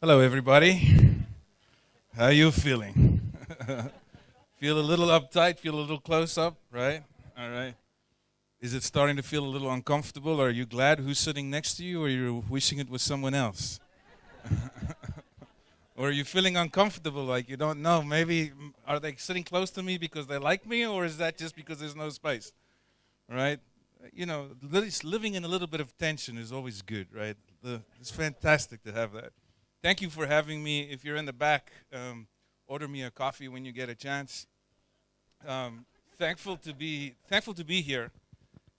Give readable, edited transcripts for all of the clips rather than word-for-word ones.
Hello, everybody. How you feeling? Feel a little uptight? Feel a little close up? Right? All right. Is it starting to feel a little uncomfortable? Are you glad who's sitting next to you, or you're wishing it was someone else? Or are you feeling uncomfortable, like you don't know? Maybe are they sitting close to me because they like me, or is that just because there's no space? Right? You know, living in a little bit of tension is always good, right? It's fantastic to have that. Thank you for having me. If you're in the back, order me a coffee when you get a chance. Thankful to be here.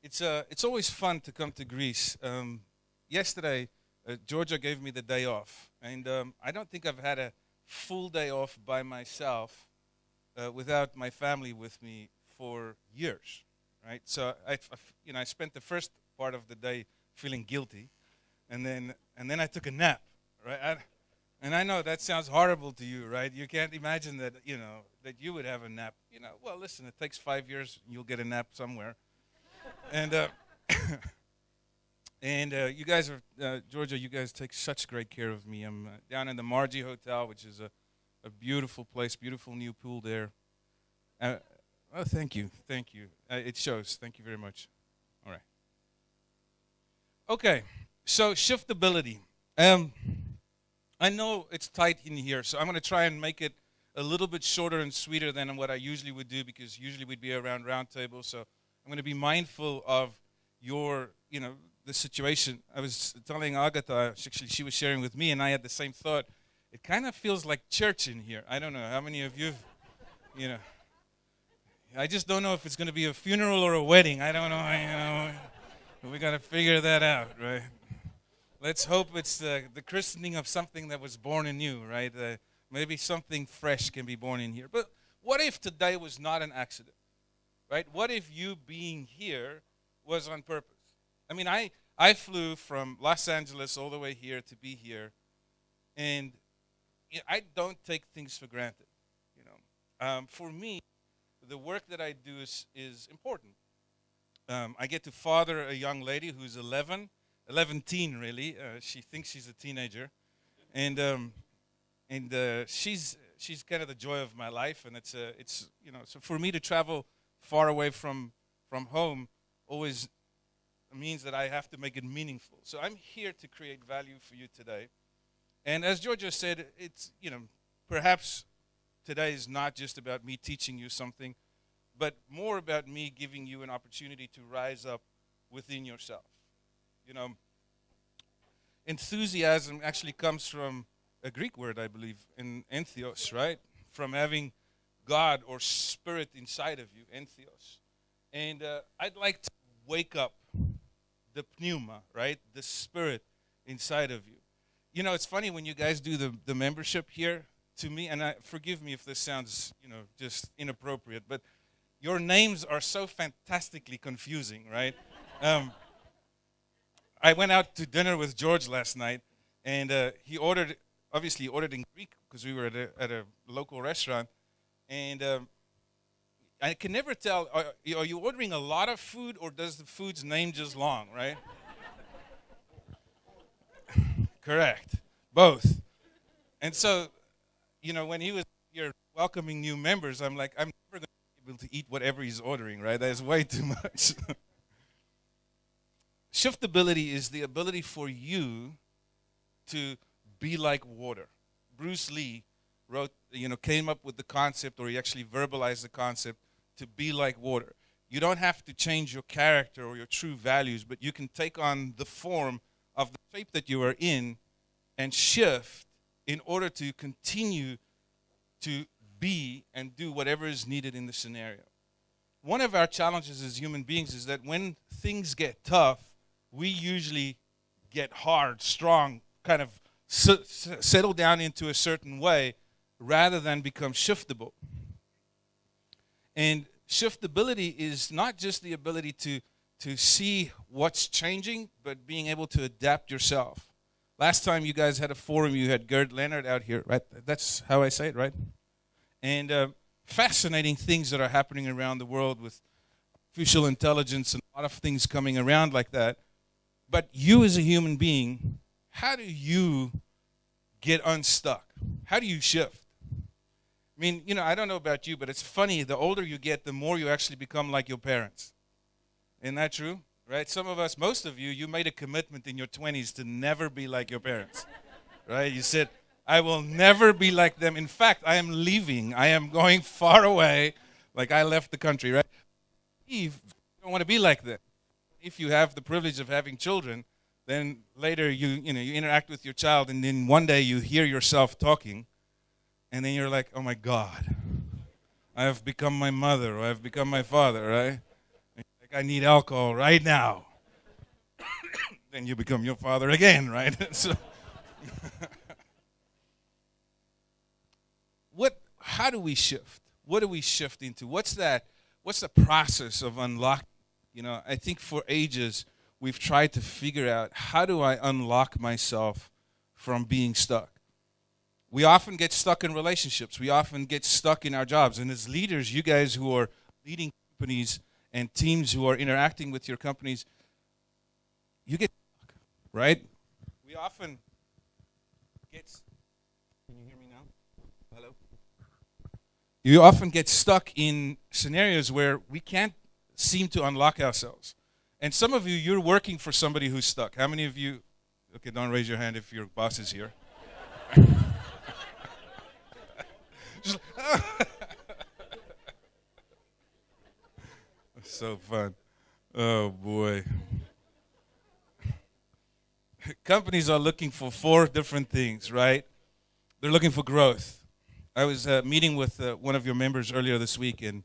It's always fun to come to Greece. Yesterday, Georgia gave me the day off, and I don't think I've had a full day off by myself without my family with me for years. Right? So I spent the first part of the day feeling guilty, and then I took a nap. Right? And I know that sounds horrible to you, right? You can't imagine that, that you would have a nap. Well, listen, it takes 5 years, and you'll get a nap somewhere. And you guys Georgia, you guys take such great care of me. I'm down in the Margie Hotel, which is a beautiful place, beautiful new pool there. Oh, thank you. It shows. Thank you very much. All right. Okay, so shiftability. I know it's tight in here, so I'm going to try and make it a little bit shorter and sweeter than what I usually would do, because usually we'd be around round tables. So I'm going to be mindful of the situation. I was telling Agatha, actually she was sharing with me, and I had the same thought. It kind of feels like church in here. I don't know how many of you, I just don't know if it's going to be a funeral or a wedding. I don't know, we got to figure that out, right? Let's hope it's the christening of something that was born in you, right? Maybe something fresh can be born in here. But what if today was not an accident, right? What if you being here was on purpose? I mean, I flew from Los Angeles all the way here to be here, and I don't take things for granted. For me, the work that I do is important. I get to father a young lady who's 11 teen really. She thinks she's a teenager, and she's kind of the joy of my life. And it's so for me to travel far away from home always means that I have to make it meaningful. So I'm here to create value for you today. And as Georgia said, it's perhaps today is not just about me teaching you something, but more about me giving you an opportunity to rise up within yourself. Enthusiasm actually comes from a Greek word, I believe, in entheos, right? From having God or spirit inside of you, entheos. And I'd like to wake up the pneuma, right? The spirit inside of you. It's funny when you guys do the membership here to me, and forgive me if this sounds, just inappropriate, but your names are so fantastically confusing, right? I went out to dinner with George last night, and he ordered in Greek because we were at a local restaurant, and I can never tell, are you ordering a lot of food, or does the food's name just long, right? Correct. Both. And so, when he was here welcoming new members, I'm like, I'm never going to be able to eat whatever he's ordering, right? That's way too much. Shiftability is the ability for you to be like water. Bruce Lee came up with the concept, or he actually verbalized the concept, to be like water. You don't have to change your character or your true values, but you can take on the form of the shape that you are in and shift in order to continue to be and do whatever is needed in the scenario. One of our challenges as human beings is that when things get tough, we usually get hard, strong, kind of settle down into a certain way rather than become shiftable. And shiftability is not just the ability to see what's changing, but being able to adapt yourself. Last time you guys had a forum, you had Gerd Leonard out here, right? That's how I say it, right? And fascinating things that are happening around the world with artificial intelligence and a lot of things coming around like that. But you as a human being, how do you get unstuck? How do you shift? I mean, I don't know about you, but it's funny. The older you get, the more you actually become like your parents. Isn't that true? Right? Some of us, most of you, you made a commitment in your 20s to never be like your parents. Right? You said, I will never be like them. In fact, I am leaving. I am going far away, like I left the country, right? You don't want to be like that. If you have the privilege of having children, then later you interact with your child, and then one day you hear yourself talking, and then you're like, oh my God, I have become my mother, or I have become my father, right? Like, I need alcohol right now. Then you become your father again, right? So, how do we shift? What do we shift into? What's the process of unlocking? I think for ages we've tried to figure out, how do I unlock myself from being stuck? We often get stuck in relationships. We often get stuck in our jobs. And as leaders, you guys who are leading companies and teams who are interacting with your companies, you get stuck, right? We often get... Can you hear me now? Hello? You often get stuck in scenarios where we can't seem to unlock ourselves. And some of you, you're working for somebody who's stuck. How many of you... Okay, don't raise your hand if your boss is here. Just, so fun. Oh, boy. Companies are looking for 4 different things, right? They're looking for growth. I was meeting with one of your members earlier this week, and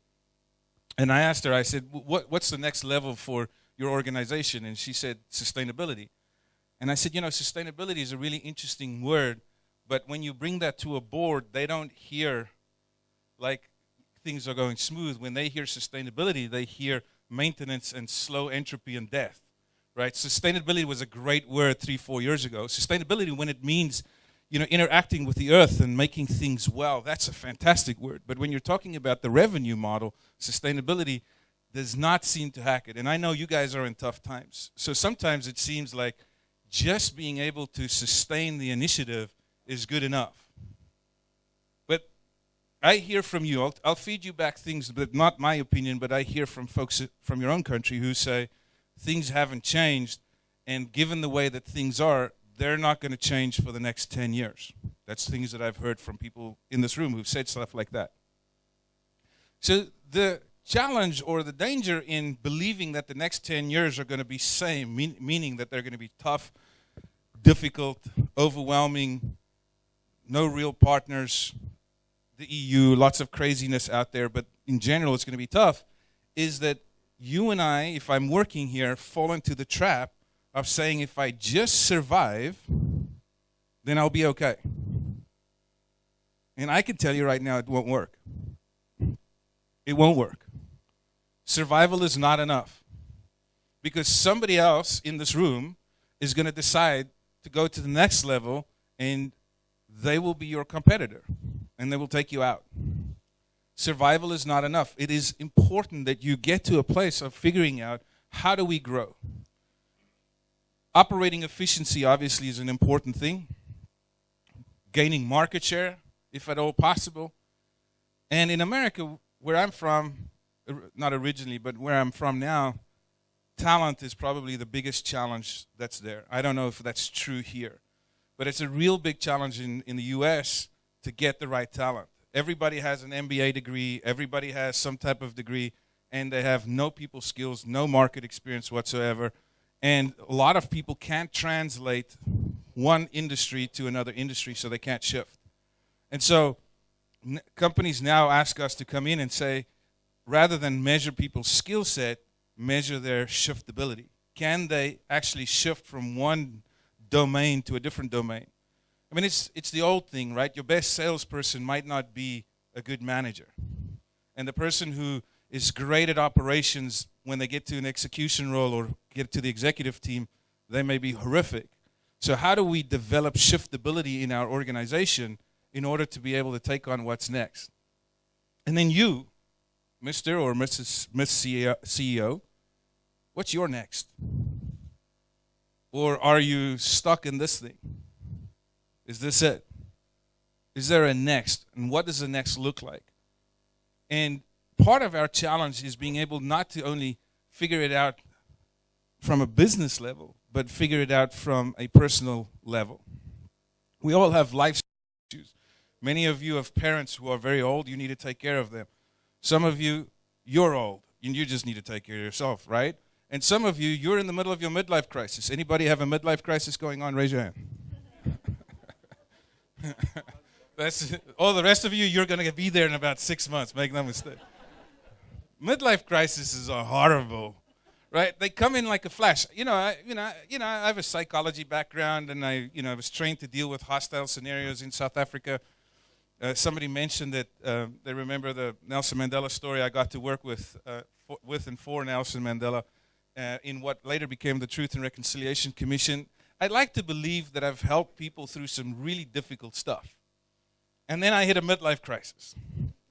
I asked her, I said, what's the next level for your organization? And she said, sustainability. And I said, sustainability is a really interesting word, but when you bring that to a board, they don't hear like things are going smooth. When they hear sustainability, they hear maintenance and slow entropy and death, right? Sustainability was a great word 3-4 years ago. Sustainability, when it means, interacting with the earth and making things well, that's a fantastic word. But when you're talking about the revenue model, sustainability does not seem to hack it. And I know you guys are in tough times. So sometimes it seems like just being able to sustain the initiative is good enough. But I hear from you, I'll feed you back things, but not my opinion, but I hear from folks from your own country who say things haven't changed, and given the way that things are, they're not going to change for the next 10 years. That's things that I've heard from people in this room who've said stuff like that. So the challenge or the danger in believing that the next 10 years are going to be same, meaning that they're going to be tough, difficult, overwhelming, no real partners, the EU, lots of craziness out there, but in general it's going to be tough, is that you and I, if I'm working here, fall into the trap of saying if I just survive, then I'll be okay. And I can tell you right now it won't work. It won't work. Survival is not enough. Because somebody else in this room is going to decide to go to the next level, and they will be your competitor, and they will take you out. Survival is not enough. It is important that you get to a place of figuring out, how do we grow? Operating efficiency obviously is an important thing. Gaining market share, if at all possible. And in America, where I'm from, not originally, but where I'm from now, talent is probably the biggest challenge that's there. I don't know if that's true here, but it's a real big challenge in the U.S. to get the right talent. Everybody has an MBA degree, everybody has some type of degree, and they have no people skills, no market experience whatsoever. And a lot of people can't translate one industry to another industry, so they can't shift. And so companies now ask us to come in and say, rather than measure people's skill set, measure their shiftability. Can they actually shift from one domain to a different domain? I mean, it's the old thing, right? Your best salesperson might not be a good manager. And the person who is great at operations, when they get to an execution role or get to the executive team, they may be horrific. So how do we develop shiftability in our organization in order to be able to take on what's next? And then you, Mr. or Miss CEO, what's your next? Or are you stuck in this thing? Is this it? Is there a next? And what does the next look like? And part of our challenge is being able not to only figure it out from a business level, but figure it out from a personal level. We all have life issues. Many of you have parents who are very old. You need to take care of them. Some of you, you're old, and you just need to take care of yourself, right? And some of you, you're in the middle of your midlife crisis. Anybody have a midlife crisis going on? Raise your hand. That's all the rest of you, you're going to be there in about 6 months. Make no mistake. Midlife crises are horrible, right? They come in like a flash. I have a psychology background, and I was trained to deal with hostile scenarios in South Africa. Somebody mentioned that they remember the Nelson Mandela story. I got to work with and for Nelson Mandela in what later became the Truth and Reconciliation Commission. I'd like to believe that I've helped people through some really difficult stuff. And then I hit a midlife crisis.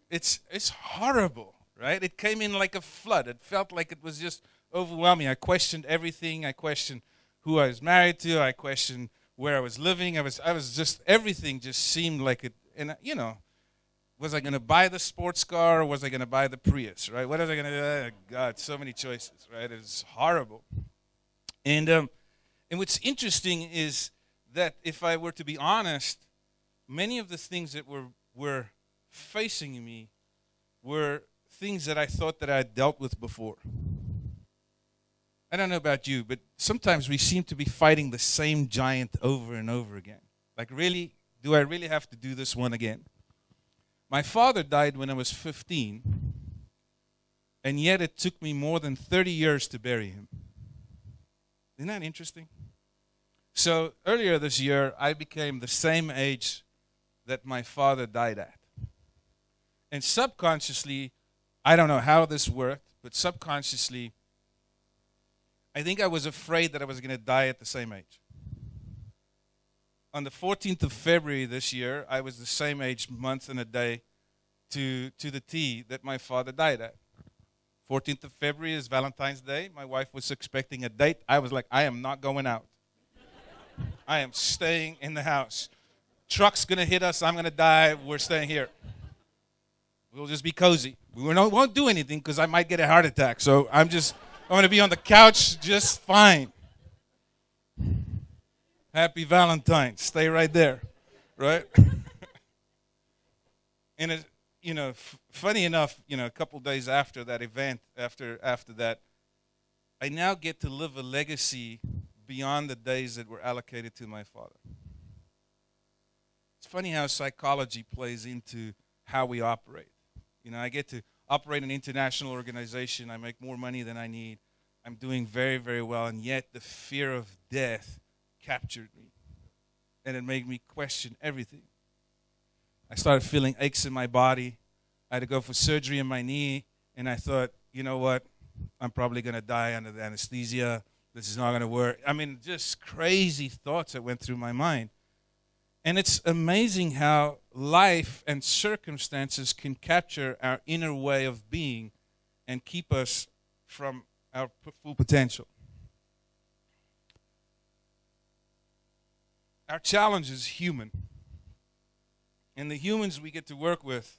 It's horrible, right? It came in like a flood. It felt like it was just overwhelming. I questioned everything. I questioned who I was married to. I questioned where I was living. I was just, everything just seemed like it. And, was I going to buy the sports car or was I going to buy the Prius, right? What was I going to do? Oh, God, so many choices, right? It's horrible. And what's interesting is that if I were to be honest, many of the things that were facing me were things that I thought that I had dealt with before. I don't know about you, but sometimes we seem to be fighting the same giant over and over again. Like, really, do I really have to do this one again? My father died when I was 15, and yet it took me more than 30 years to bury him. Isn't that interesting? So earlier this year, I became the same age that my father died at. And subconsciously, I don't know how this worked, but subconsciously, I think I was afraid that I was going to die at the same age. On the 14th of February this year, I was the same age, month and a day, to the T that my father died at. 14th of February is Valentine's Day. My wife was expecting a date. I was like, I am not going out. I am staying in the house. Truck's going to hit us. I'm going to die. We're staying here. We'll just be cozy. We won't do anything because I might get a heart attack. So I'm going to be on the couch just fine. Happy Valentine's. Stay right there. Right? And, funny enough, a couple days after that event, after that, I now get to live a legacy beyond the days that were allocated to my father. It's funny how psychology plays into how we operate. I get to operate an international organization. I make more money than I need. I'm doing very, very well, and yet the fear of death captured me, and it made me question everything. I started feeling aches in my body. I had to go for surgery in my knee, and I thought, you know what? I'm probably going to die under the anesthesia. This is not going to work. I mean, just crazy thoughts that went through my mind. And it's amazing how life and circumstances can capture our inner way of being and keep us from our full potential. Our challenge is human. And the humans we get to work with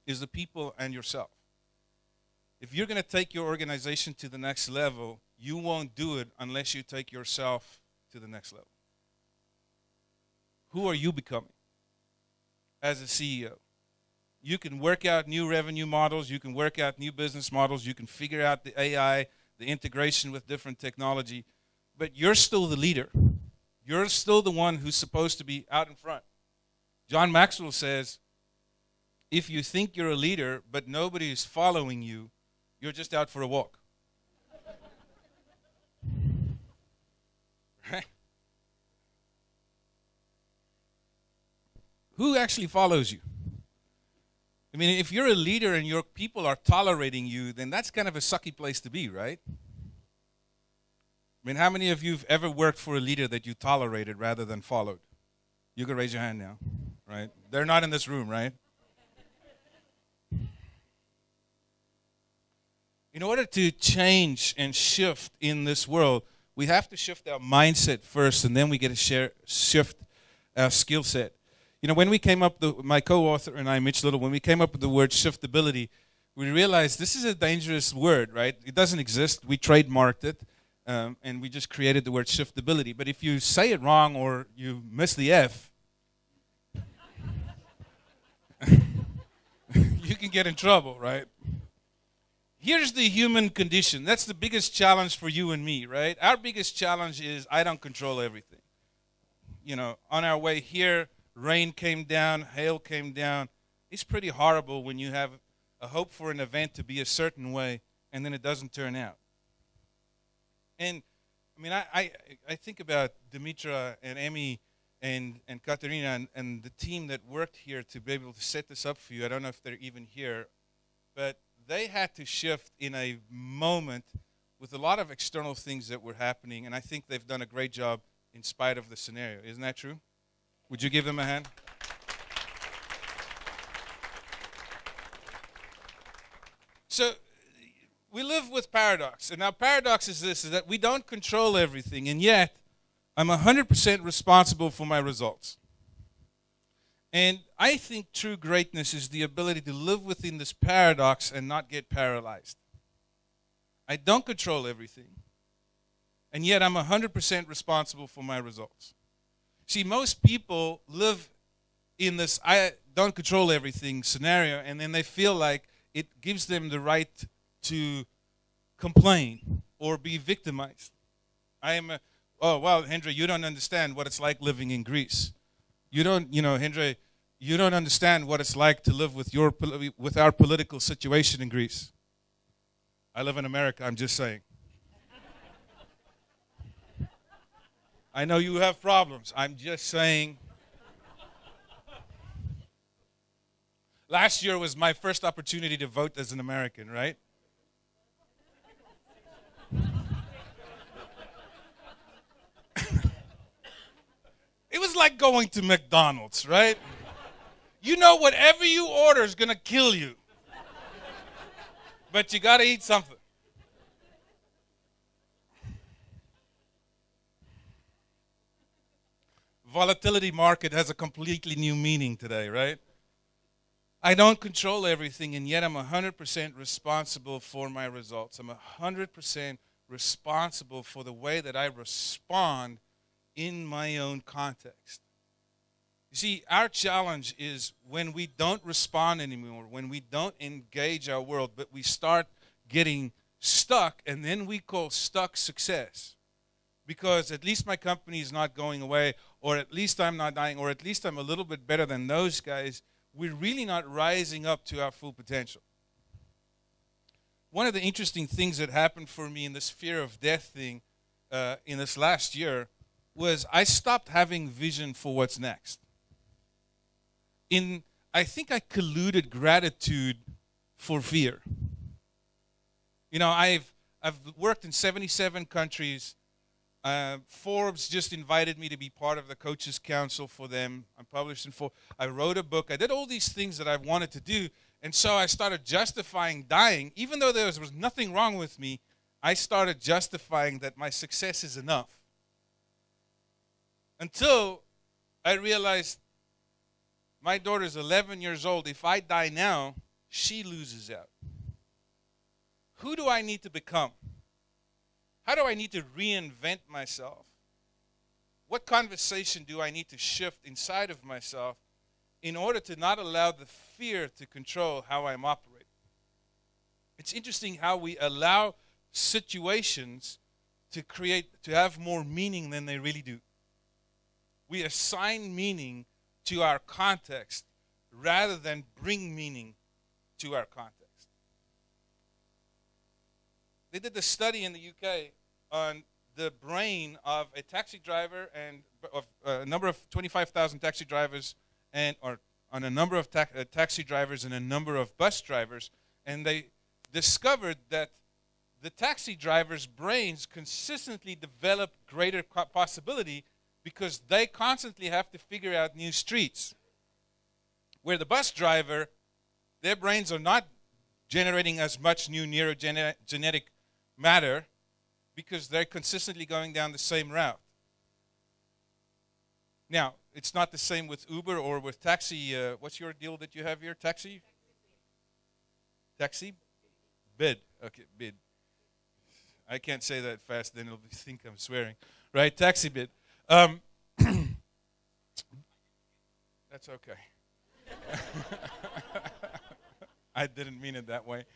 is the people and yourself. If you're going to take your organization to the next level, you won't do it unless you take yourself to the next level. Who are you becoming as a CEO? You can work out new revenue models. You can work out new business models. You can figure out the AI, the integration with different technology. But you're still the leader. You're still the one who's supposed to be out in front. John Maxwell says, if you think you're a leader but nobody is following you, you're just out for a walk. Right? Who actually follows you? I mean, if you're a leader and your people are tolerating you, then that's kind of a sucky place to be, right? I mean, how many of you have ever worked for a leader that you tolerated rather than followed? You can raise your hand now, right? They're not in this room, right? In order to change and shift in this world, we have to shift our mindset first, and then we get to shift our skill set. When we came up, my co-author and I, Mitch Little, when we came up with the word shiftability, we realized this is a dangerous word, right? It doesn't exist. We trademarked it, and we just created the word shiftability. But if you say it wrong or you miss the F, you can get in trouble, right? Here's the human condition. That's the biggest challenge for you and me, right? Our biggest challenge is I don't control everything. On our way here, rain came down, hail came down. It's pretty horrible when you have a hope for an event to be a certain way and then it doesn't turn out. And I think about Dimitra and Emmy and Katerina and the team that worked here to be able to set this up for you. I don't know if they're even here, but they had to shift in a moment with a lot of external things that were happening, and I think they've done a great job in spite of the scenario. Isn't that true? Would you give them a hand? So we live with paradox, and our paradox is this, is that we don't control everything, and yet I'm 100% responsible for my results. And I think true greatness is the ability to live within this paradox and not get paralyzed. I don't control everything, and yet I'm 100% responsible for my results. See, most people live in this I don't control everything scenario, and then they feel like it gives them the right to complain or be victimized. Hendre, you don't understand what it's like living in Greece. Hendre, you don't understand what it's like to live with our political situation in Greece. I live in America, I'm just saying. I know you have problems. I'm just saying. Last year was my first opportunity to vote as an American, right? It was like going to McDonald's, right? Whatever you order is going to kill you. But you got to eat something. Volatility market has a completely new meaning today, right? I don't control everything, and yet I'm 100% responsible for my results. I'm 100% responsible for the way that I respond in my own context. You see, our challenge is when we don't respond anymore, when we don't engage our world, but we start getting stuck, and then we call stuck success. Because at least my company is not going away, or at least I'm not dying, or at least I'm a little bit better than those guys. We're really not rising up to our full potential. One of the interesting things that happened for me in this fear of death thing in this last year was I stopped having vision for what's next. I think I colluded gratitude for fear. I've worked in 77 countries. Forbes just invited me to be part of the Coaches Council for them. I'm published in Forbes. I wrote a book. I did all these things that I wanted to do. And so I started justifying dying. Even though there was nothing wrong with me, I started justifying that my success is enough. Until I realized my daughter's 11 years old. If I die now, she loses out. Who do I need to become? How do I need to reinvent myself? What conversation do I need to shift inside of myself in order to not allow the fear to control how I'm operating? It's interesting how we allow situations to have more meaning than they really do. We assign meaning to our context rather than bring meaning to our context. They did a study in the UK on the brain of a taxi driver and of a number of 25,000 taxi drivers or on a number of taxi drivers and a number of bus drivers, and they discovered that the taxi drivers' brains consistently develop greater possibility because they constantly have to figure out new streets. Where the bus driver, their brains are not generating as much new neurogenetic matter because they're consistently going down the same route. Now, it's not the same with Uber or with taxi. What's your deal that you have here? Taxi? Taxi? Bid. Okay, bid. I can't say that fast, then it'll think I'm swearing. Right, taxi bid. That's okay. I didn't mean it that way.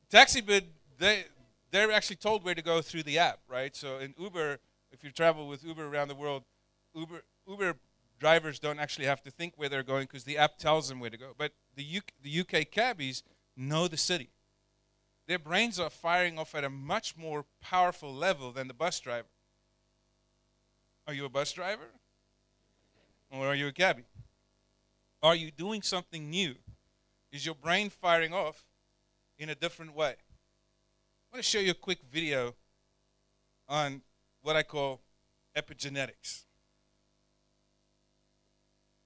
Taxi bid, they're actually told where to go through the app, right? So in Uber, if you travel with Uber around the world, Uber drivers don't actually have to think where they're going because the app tells them where to go. But the UK cabbies know the city. Their brains are firing off at a much more powerful level than the bus driver. Are you a bus driver? Or are you a cabbie? Are you doing something new? Is your brain firing off in a different way? I want to show you a quick video on what I call epigenetics.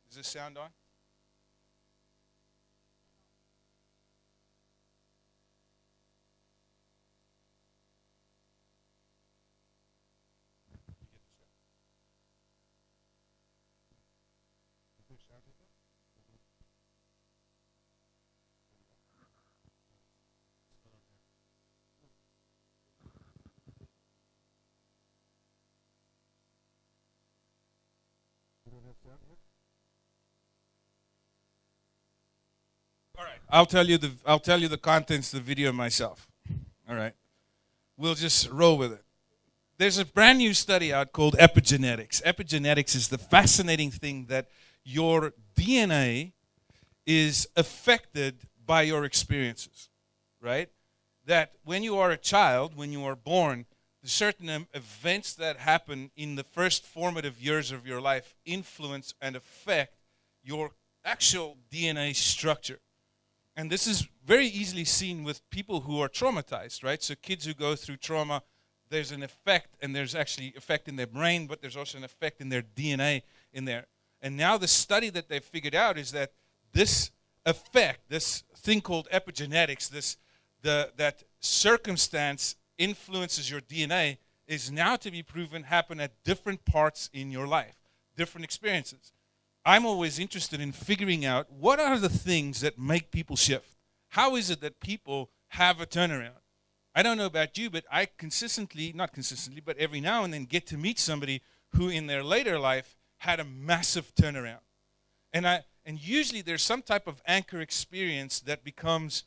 Is this sound on? All right. I'll tell you the contents of the video myself. All right. We'll just roll with it. There's a brand new study out called epigenetics. Epigenetics is the fascinating thing that your DNA is affected by your experiences, right? That when you are a child, when you are born, certain events that happen in the first formative years of your life influence and affect your actual DNA structure. And this is very easily seen with people who are traumatized, right? So kids who go through trauma, there's an effect, and there's actually effect in their brain, but there's also an effect in their DNA in there. And now the study that they've figured out is that this effect, this thing called epigenetics, that circumstance influences your DNA, is now to be proven happen at different parts in your life, different experiences. I'm always interested in figuring out what are the things that make people shift. How is it that people have a turnaround? I don't know about you, but I not consistently, but every now and then get to meet somebody who in their later life had a massive turnaround. And usually there's some type of anchor experience that becomes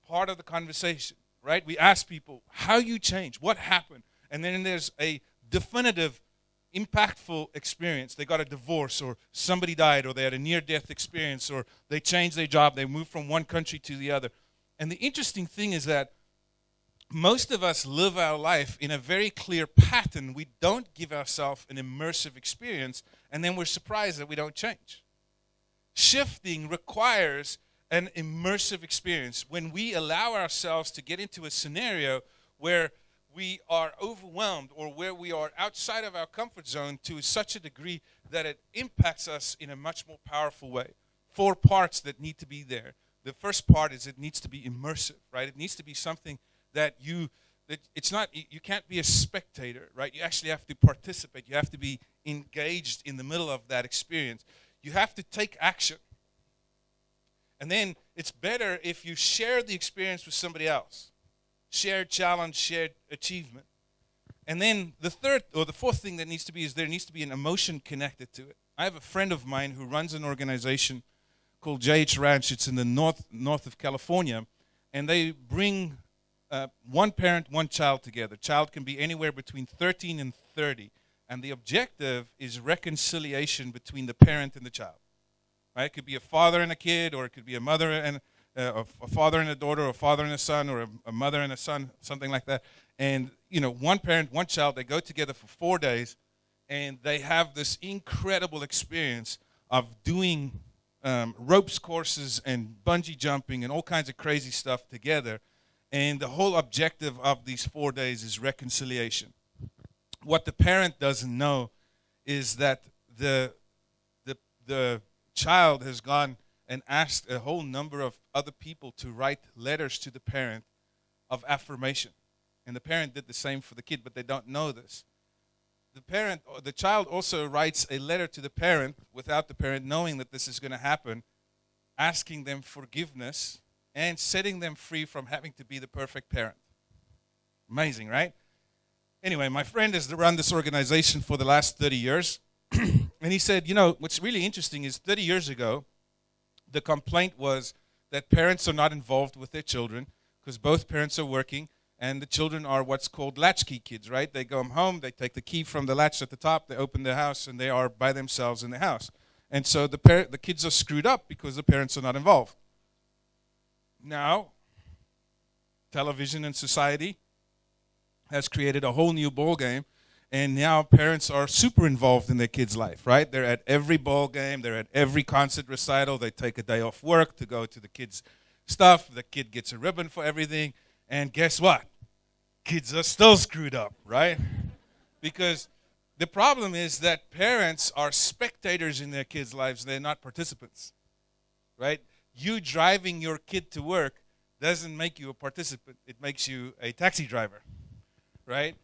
part of the conversation, right? We ask people, how you change, what happened? And then there's a definitive, impactful experience. They got a divorce, or somebody died, or they had a near-death experience, or they changed their job, they moved from one country to the other. And the interesting thing is that most of us live our life in a very clear pattern. We don't give ourselves an immersive experience, and then we're surprised that we don't change. Shifting requires an immersive experience. When we allow ourselves to get into a scenario where we are overwhelmed or where we are outside of our comfort zone to such a degree that it impacts us in a much more powerful way. 4 parts that need to be there. The first part is it needs to be immersive, right? It needs to be something that you can't be a spectator, right? You actually have to participate. You have to be engaged in the middle of that experience. You have to take action. And then it's better if you share the experience with somebody else. Shared challenge, shared achievement. And then the fourth thing that needs to be is there needs to be an emotion connected to it. I have a friend of mine who runs an organization called JH Ranch. It's in the north of California. And they bring one parent, one child together. Child can be anywhere between 13 and 30. And the objective is reconciliation between the parent and the child. Right? It could be a father and a kid, or it could be a mother and a father and a daughter, or a father and a son, or a mother and a son, something like that. And, one parent, one child, they go together for 4 days, and they have this incredible experience of doing ropes courses and bungee jumping and all kinds of crazy stuff together. And the whole objective of these 4 days is reconciliation. What the parent doesn't know is that the child has gone and asked a whole number of other people to write letters to the parent of affirmation. And the parent did the same for the kid, but they don't know this. the child also writes a letter to the parent without the parent knowing that this is going to happen, asking them forgiveness and setting them free from having to be the perfect parent. Amazing, right? Anyway, my friend has run this organization for the last 30 years. And he said, what's really interesting is 30 years ago, the complaint was that parents are not involved with their children because both parents are working, and the children are what's called latchkey kids, right? They go home, they take the key from the latch at the top, they open the house, and they are by themselves in the house. And so the kids are screwed up because the parents are not involved. Now, television and society has created a whole new ball game, and now parents are super involved in their kids' life, right? They're at every ball game, they're at every concert recital, they take a day off work to go to the kids' stuff, the kid gets a ribbon for everything, and guess what? Kids are still screwed up, right? Because the problem is that parents are spectators in their kids' lives, they're not participants, right? You driving your kid to work doesn't make you a participant, it makes you a taxi driver, right?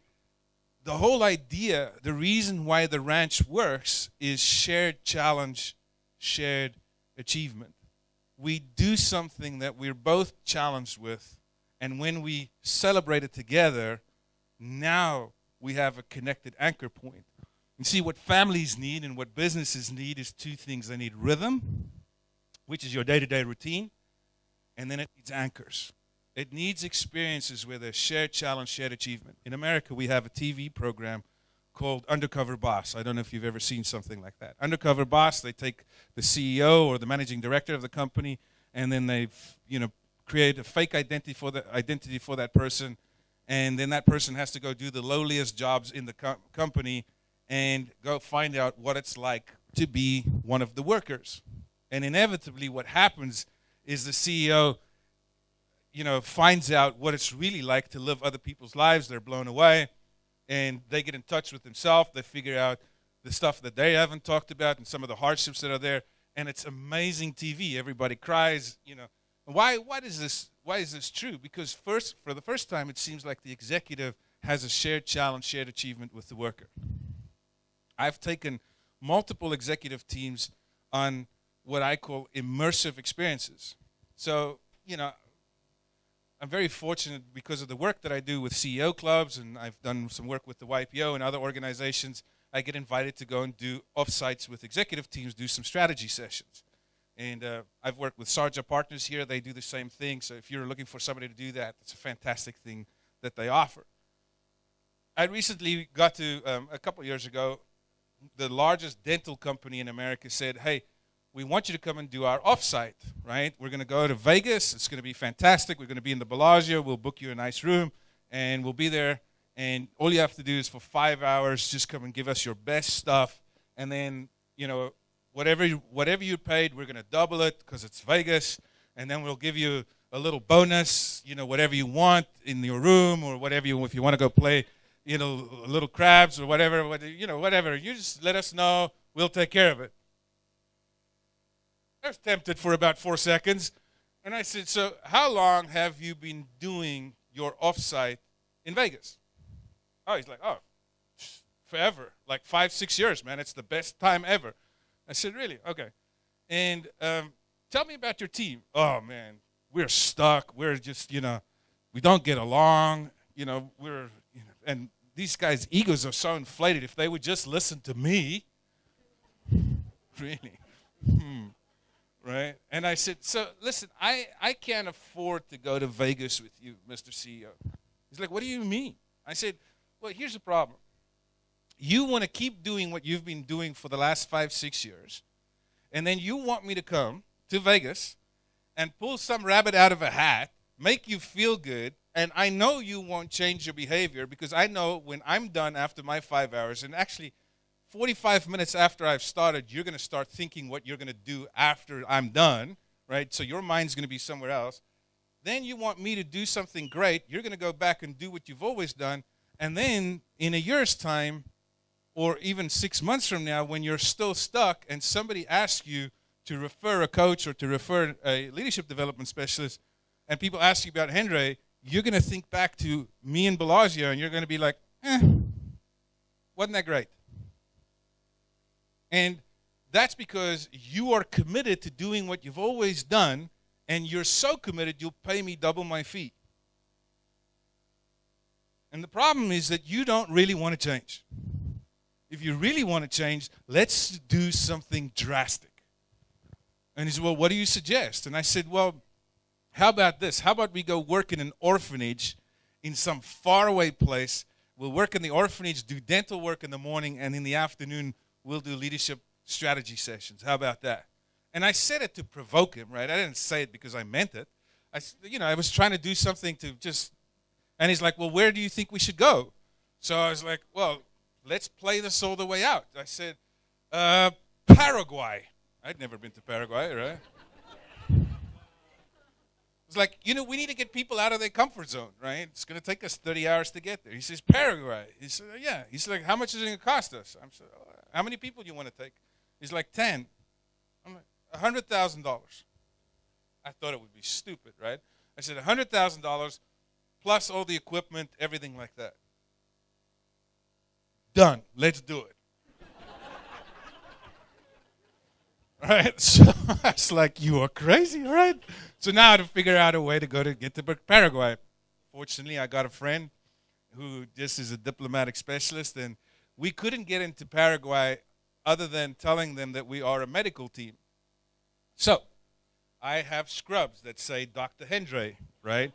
The whole idea, the reason why the ranch works is shared challenge, shared achievement. We do something that we're both challenged with, and when we celebrate it together, now we have a connected anchor point. You see, what families need and what businesses need is two things. They need rhythm, which is your day-to-day routine, and then it needs anchors. It needs experiences where there's shared challenge, shared achievement. In America, we have a TV program called Undercover Boss. I don't know if you've ever seen something like that. Undercover Boss, they take the CEO or the managing director of the company, and then they create a fake identity for that person, and then that person has to go do the lowliest jobs in the company and go find out what it's like to be one of the workers. And inevitably what happens is the CEO finds out what it's really like to live other people's lives. They're blown away, and they get in touch with themselves. They figure out the stuff that they haven't talked about and some of the hardships that are there, and it's amazing TV. Everybody cries, Why is this true? Because for the first time, it seems like the executive has a shared challenge, shared achievement with the worker. I've taken multiple executive teams on what I call immersive experiences. So, I'm very fortunate because of the work that I do with CEO clubs, and I've done some work with the YPO and other organizations. I get invited to go and do offsites with executive teams, do some strategy sessions. And I've worked with Sarja Partners here. They do the same thing. So if you're looking for somebody to do that, it's a fantastic thing that they offer. I recently got to, a couple years ago, the largest dental company in America said, hey, we want you to come and do our offsite, right? We're going to go to Vegas. It's going to be fantastic. We're going to be in the Bellagio. We'll book you a nice room, and we'll be there. And all you have to do is for 5 hours, just come and give us your best stuff. And then, whatever you paid, we're going to double it because it's Vegas. And then we'll give you a little bonus, whatever you want in your room or whatever if you want to go play, little crabs or whatever, whatever. You just let us know. We'll take care of it. I was tempted for about 4 seconds. And I said, so how long have you been doing your offsite in Vegas? Oh, he's like, forever. Like 5-6 years, man. It's the best time ever. I said, really? Okay. And tell me about your team. Oh, man, we're stuck. We're just, we don't get along. And these guys' egos are so inflated. If they would just listen to me, really. Right? And I said, so listen, I can't afford to go to Vegas with you, Mr. CEO. He's like, what do you mean? I said, well, here's the problem. You want to keep doing what you've been doing for the last 5-6 years, and then you want me to come to Vegas and pull some rabbit out of a hat, make you feel good, and I know you won't change your behavior because I know when I'm done after my 5 hours, and actually 45 minutes after I've started, you're going to start thinking what you're going to do after I'm done, right? So your mind's going to be somewhere else. Then you want me to do something great. You're going to go back and do what you've always done. And then in a year's time, or even 6 months from now, when you're still stuck and somebody asks you to refer a coach or to refer a leadership development specialist, and people ask you about Hendre, you're going to think back to me and Bellagio, and you're going to be like, Wasn't that great? And that's because you are committed to doing what you've always done, and you're so committed you'll pay me double my fee. And the problem is that you don't really want to change. If you really want to change, let's do something drastic. And he said, well, what do you suggest? And I said, well, how about this? How about we go work in an orphanage in some faraway place? We'll work in the orphanage, do dental work in the morning, and in the afternoon, we'll do leadership strategy sessions. How about that? And I said it to provoke him, right? I didn't say it because I meant it. I was trying to do something to just, and he's like, well, where do you think we should go? So I was like, well, let's play this all the way out. I said, Paraguay. I'd never been to Paraguay, right? It's like, we need to get people out of their comfort zone, right? It's going to take us 30 hours to get there. He says, Paraguay. He said, yeah. He's like, how much is it going to cost us? I'm saying, how many people do you want to take? He's like, 10. I'm like, $100,000. I thought it would be stupid, right? I said, $100,000 plus all the equipment, everything like that. Done. Let's do it. Right? So I was like, you are crazy, right? So now I had to figure out a way to get to Paraguay. Fortunately, I got a friend who just is a diplomatic specialist, and we couldn't get into Paraguay other than telling them that we are a medical team. So I have scrubs that say Dr. Hendre, right?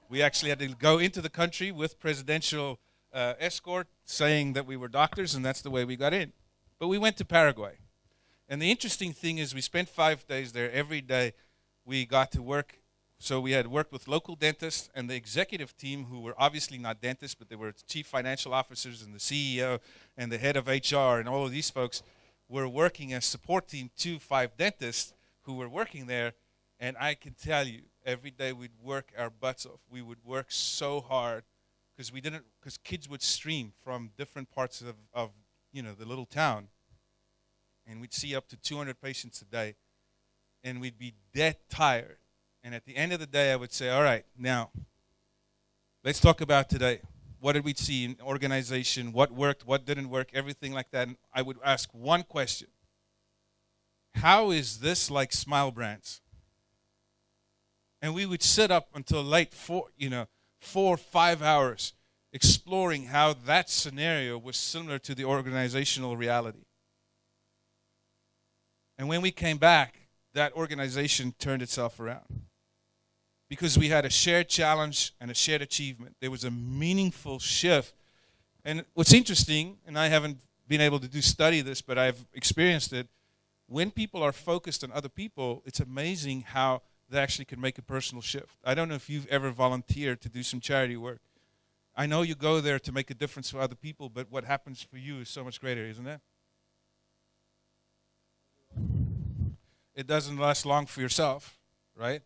We actually had to go into the country with presidential escort saying that we were doctors, and that's the way we got in. But we went to Paraguay. And the interesting thing is we spent 5 days there. Every day we got to work. So we had worked with local dentists and the executive team, who were obviously not dentists, but they were chief financial officers and the CEO and the head of HR, and all of these folks were working as support team to 5 dentists who were working there. And I can tell you, every day we'd work our butts off. We would work so hard because kids would stream from different parts of the little town. And we'd see up to 200 patients a day, and we'd be dead tired. And at the end of the day, I would say, all right, now, let's talk about today. What did we see in organization? What worked? What didn't work? Everything like that. And I would ask one question. How is this like Smile Brands? And we would sit up until late, 4 or 5 hours, exploring how that scenario was similar to the organizational reality. And when we came back, that organization turned itself around. Because we had a shared challenge and a shared achievement. There was a meaningful shift. And what's interesting, and I haven't been able to study this, but I've experienced it, when people are focused on other people, it's amazing how they actually can make a personal shift. I don't know if you've ever volunteered to do some charity work. I know you go there to make a difference for other people, but what happens for you is so much greater, isn't it? It doesn't last long for yourself, right?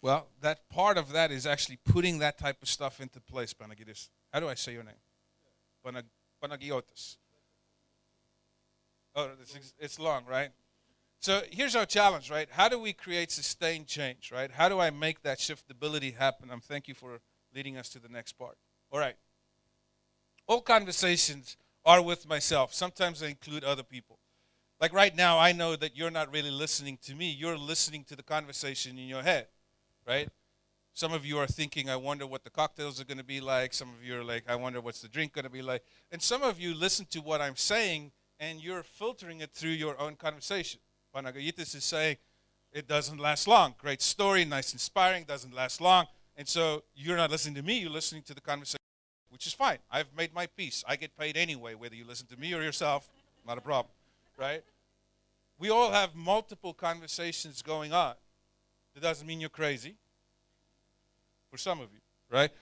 Well, that part of that is actually putting that type of stuff into place, Panagitis. How do I say your name? Panagiotis. Oh, it's long, right? So here's our challenge, right? How do we create sustained change, right? How do I make that shiftability happen? Thank you for leading us to the next part. All right. All conversations are with myself. Sometimes they include other people. Like right now, I know that you're not really listening to me. You're listening to the conversation in your head, right? Some of you are thinking, I wonder what the cocktails are going to be like. Some of you are like, I wonder what's the drink going to be like. And some of you listen to what I'm saying, and you're filtering it through your own conversation. Panagayitis is saying, it doesn't last long. Great story, nice, inspiring, doesn't last long. And so you're not listening to me, you're listening to the conversation, which is fine. I've made my peace. I get paid anyway, whether you listen to me or yourself, not a problem. Right? We all have multiple conversations going on. That doesn't mean you're crazy. For some of you, right?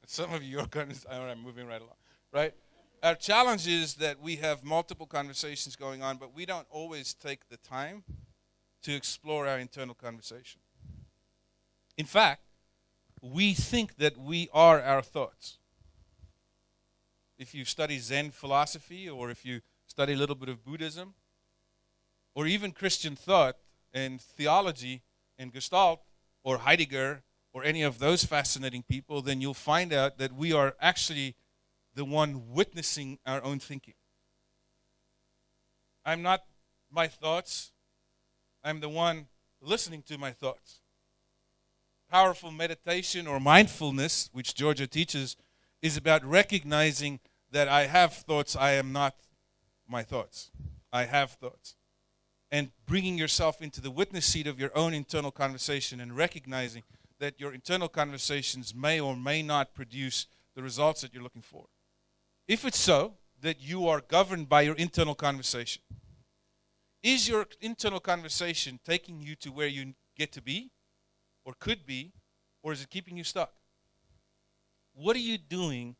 Some of you are I'm moving right along, right? Our challenge is that we have multiple conversations going on, but we don't always take the time to explore our internal conversation. In fact, we think that we are our thoughts. If you study Zen philosophy, or if you study a little bit of Buddhism, or even Christian thought and theology and Gestalt, or Heidegger, or any of those fascinating people, then you'll find out that we are actually the one witnessing our own thinking. I'm not my thoughts. I'm the one listening to my thoughts. Powerful meditation or mindfulness, which Georgia teaches, is about recognizing that I have thoughts. I am not my thoughts. I have thoughts. And bringing yourself into the witness seat of your own internal conversation and recognizing that your internal conversations may or may not produce the results that you're looking for. If it's so, that you are governed by your internal conversation. Is your internal conversation taking you to where you get to be or could be, or is it keeping you stuck? What are you doing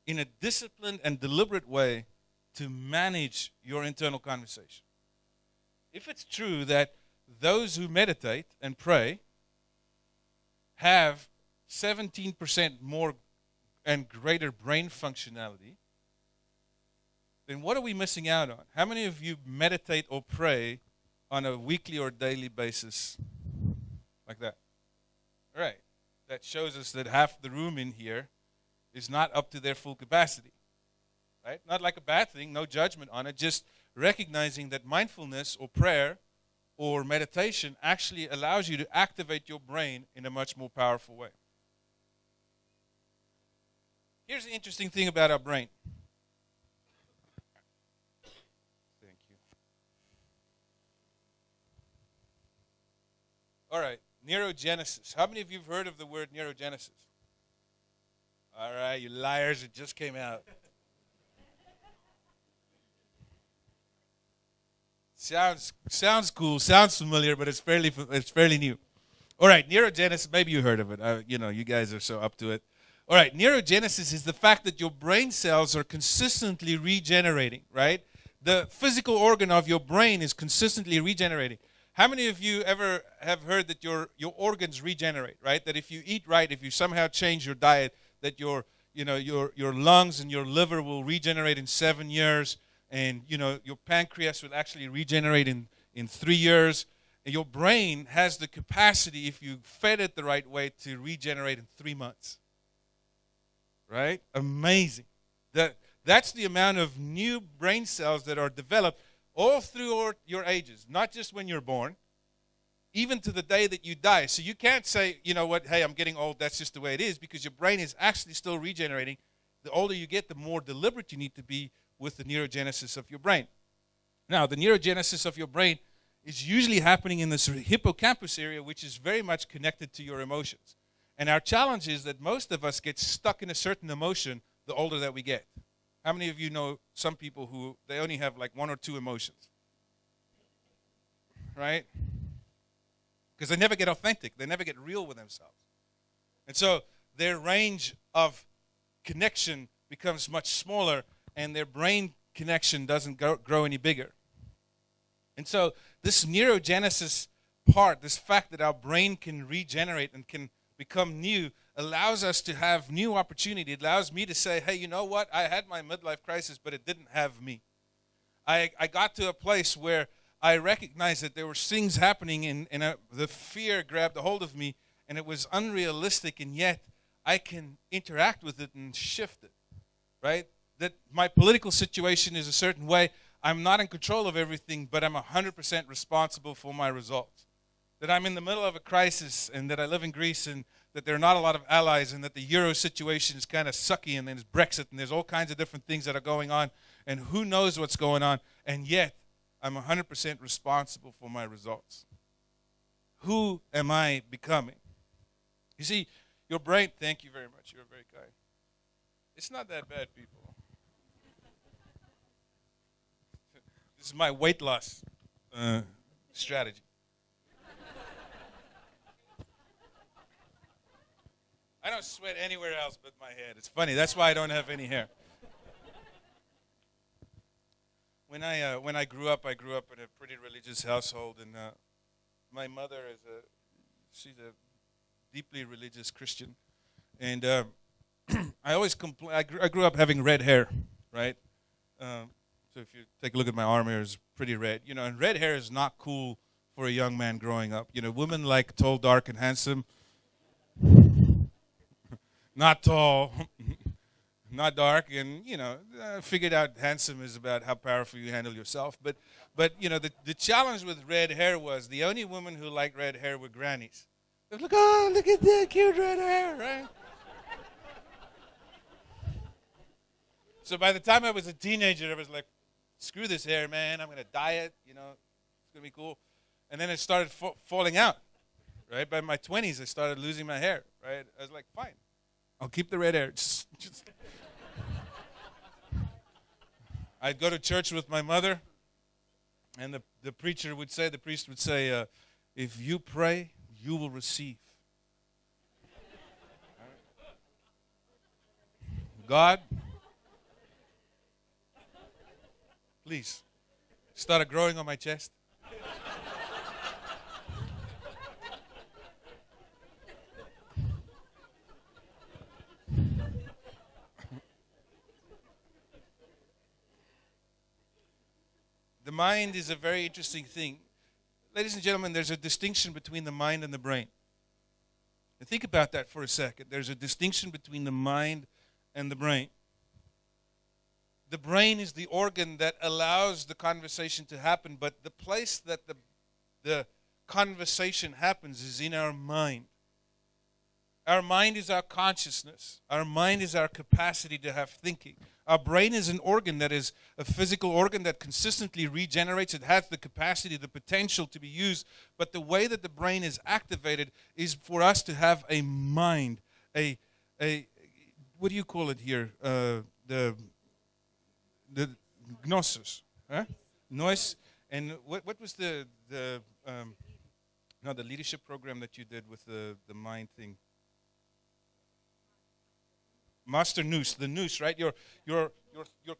in a disciplined and deliberate way to manage your internal conversation? If it's true that those who meditate and pray have 17% more and greater brain functionality, then what are we missing out on? How many of you meditate or pray on a weekly or daily basis like that? All right. That shows us that half the room in here is not up to their full capacity. Right? Not like a bad thing, no judgment on it, just recognizing that mindfulness or prayer or meditation actually allows you to activate your brain in a much more powerful way. Here's the interesting thing about our brain. Thank you. All right, neurogenesis. How many of you have heard of the word neurogenesis? All right, you liars, it just came out. Sounds cool, sounds familiar, but it's fairly new. All right, neurogenesis, maybe you heard of it. You guys are so up to it. All right, neurogenesis is the fact that your brain cells are consistently regenerating, right? The physical organ of your brain is consistently regenerating. How many of you ever have heard that your organs regenerate, right? That if you eat right, if you somehow change your diet, that your lungs and your liver will regenerate in 7 years, and your pancreas will actually regenerate in 3 years. And your brain has the capacity, if you fed it the right way, to regenerate in 3 months. Right? Amazing. That's the amount of new brain cells that are developed all through your ages, not just when you're born, even to the day that you die. So you can't say, you know what, hey, I'm getting old, that's just the way it is, because your brain is actually still regenerating. The older you get, the more deliberate you need to be with the neurogenesis of your brain. Now, the neurogenesis of your brain is usually happening in this hippocampus area, which is very much connected to your emotions. And our challenge is that most of us get stuck in a certain emotion the older that we get. How many of you know some people who they only have like 1 or 2 emotions? Right? Because they never get authentic. They never get real with themselves. And so their range of connection becomes much smaller, and their brain connection doesn't grow any bigger. And so this neurogenesis part, this fact that our brain can regenerate and can become new, allows us to have new opportunity. It allows me to say, hey, you know what? I had my midlife crisis, but it didn't have me. I got to a place where I recognized that there were things happening, and the fear grabbed a hold of me, and it was unrealistic, and yet I can interact with it and shift it, right? That my political situation is a certain way. I'm not in control of everything, but I'm 100% responsible for my results. That I'm in the middle of a crisis, and that I live in Greece, and that there are not a lot of allies, and that the Euro situation is kind of sucky, and there's Brexit, and there's all kinds of different things that are going on, and who knows what's going on, and yet I'm 100% responsible for my results. Who am I becoming? You see, your brain, thank you very much, you're very kind. It's not that bad, people. This is my weight loss strategy. I don't sweat anywhere else but my head. It's funny. That's why I don't have any hair. When I grew up in a pretty religious household, and my mother she's a deeply religious Christian, and I always I grew up having red hair, right? So if you take a look at my arm here, it's pretty red, and red hair is not cool for a young man growing up. Women like tall, dark, and handsome. not tall, not dark, and figured out handsome is about how powerful you handle yourself. But the challenge with red hair was the only women who liked red hair were grannies. They were like, oh, look at that cute red hair, right? So by the time I was a teenager, I was like, screw this hair, man. I'm gonna dye it. It's gonna be cool. And then it started falling out. Right? By my 20s, I started losing my hair. Right? I was like, fine, I'll keep the red hair. Just I'd go to church with my mother, and the priest would say, if you pray, you will receive. God, please, started growing on my chest. The mind is a very interesting thing. Ladies and gentlemen, there's a distinction between the mind and the brain. And think about that for a second. There's a distinction between the mind and the brain. The brain is the organ that allows the conversation to happen, but the place that the conversation happens is in our mind. Our mind is our consciousness. Our mind is our capacity to have thinking. Our brain is an organ that is a physical organ that consistently regenerates. It has the capacity, the potential to be used. But the way that the brain is activated is for us to have a mind, a what do you call it here? The gnosis, huh? Noise. And what was the leadership program that you did with the mind thing? Master nous, the nous, right? Your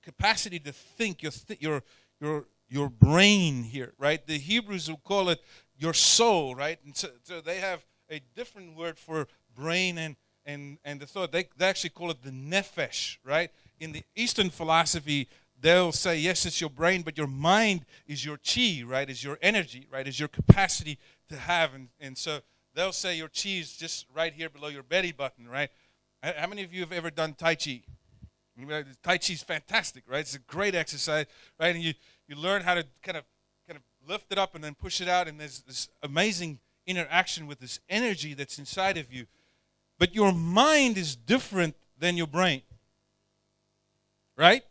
capacity to think, your brain here, right? The Hebrews will call it your soul, right? And so they have a different word for brain and the thought. They actually call it the nephesh, right? In the Eastern philosophy, they'll say, yes, it's your brain, but your mind is your chi, right? Is your energy, right? Is your capacity to have. And so they'll say your chi is just right here below your belly button, right? How many of you have ever done Tai Chi? Tai Chi is fantastic, right? It's a great exercise, right? And you learn how to kind of lift it up and then push it out, and there's this amazing interaction with this energy that's inside of you. But your mind is different than your brain, right?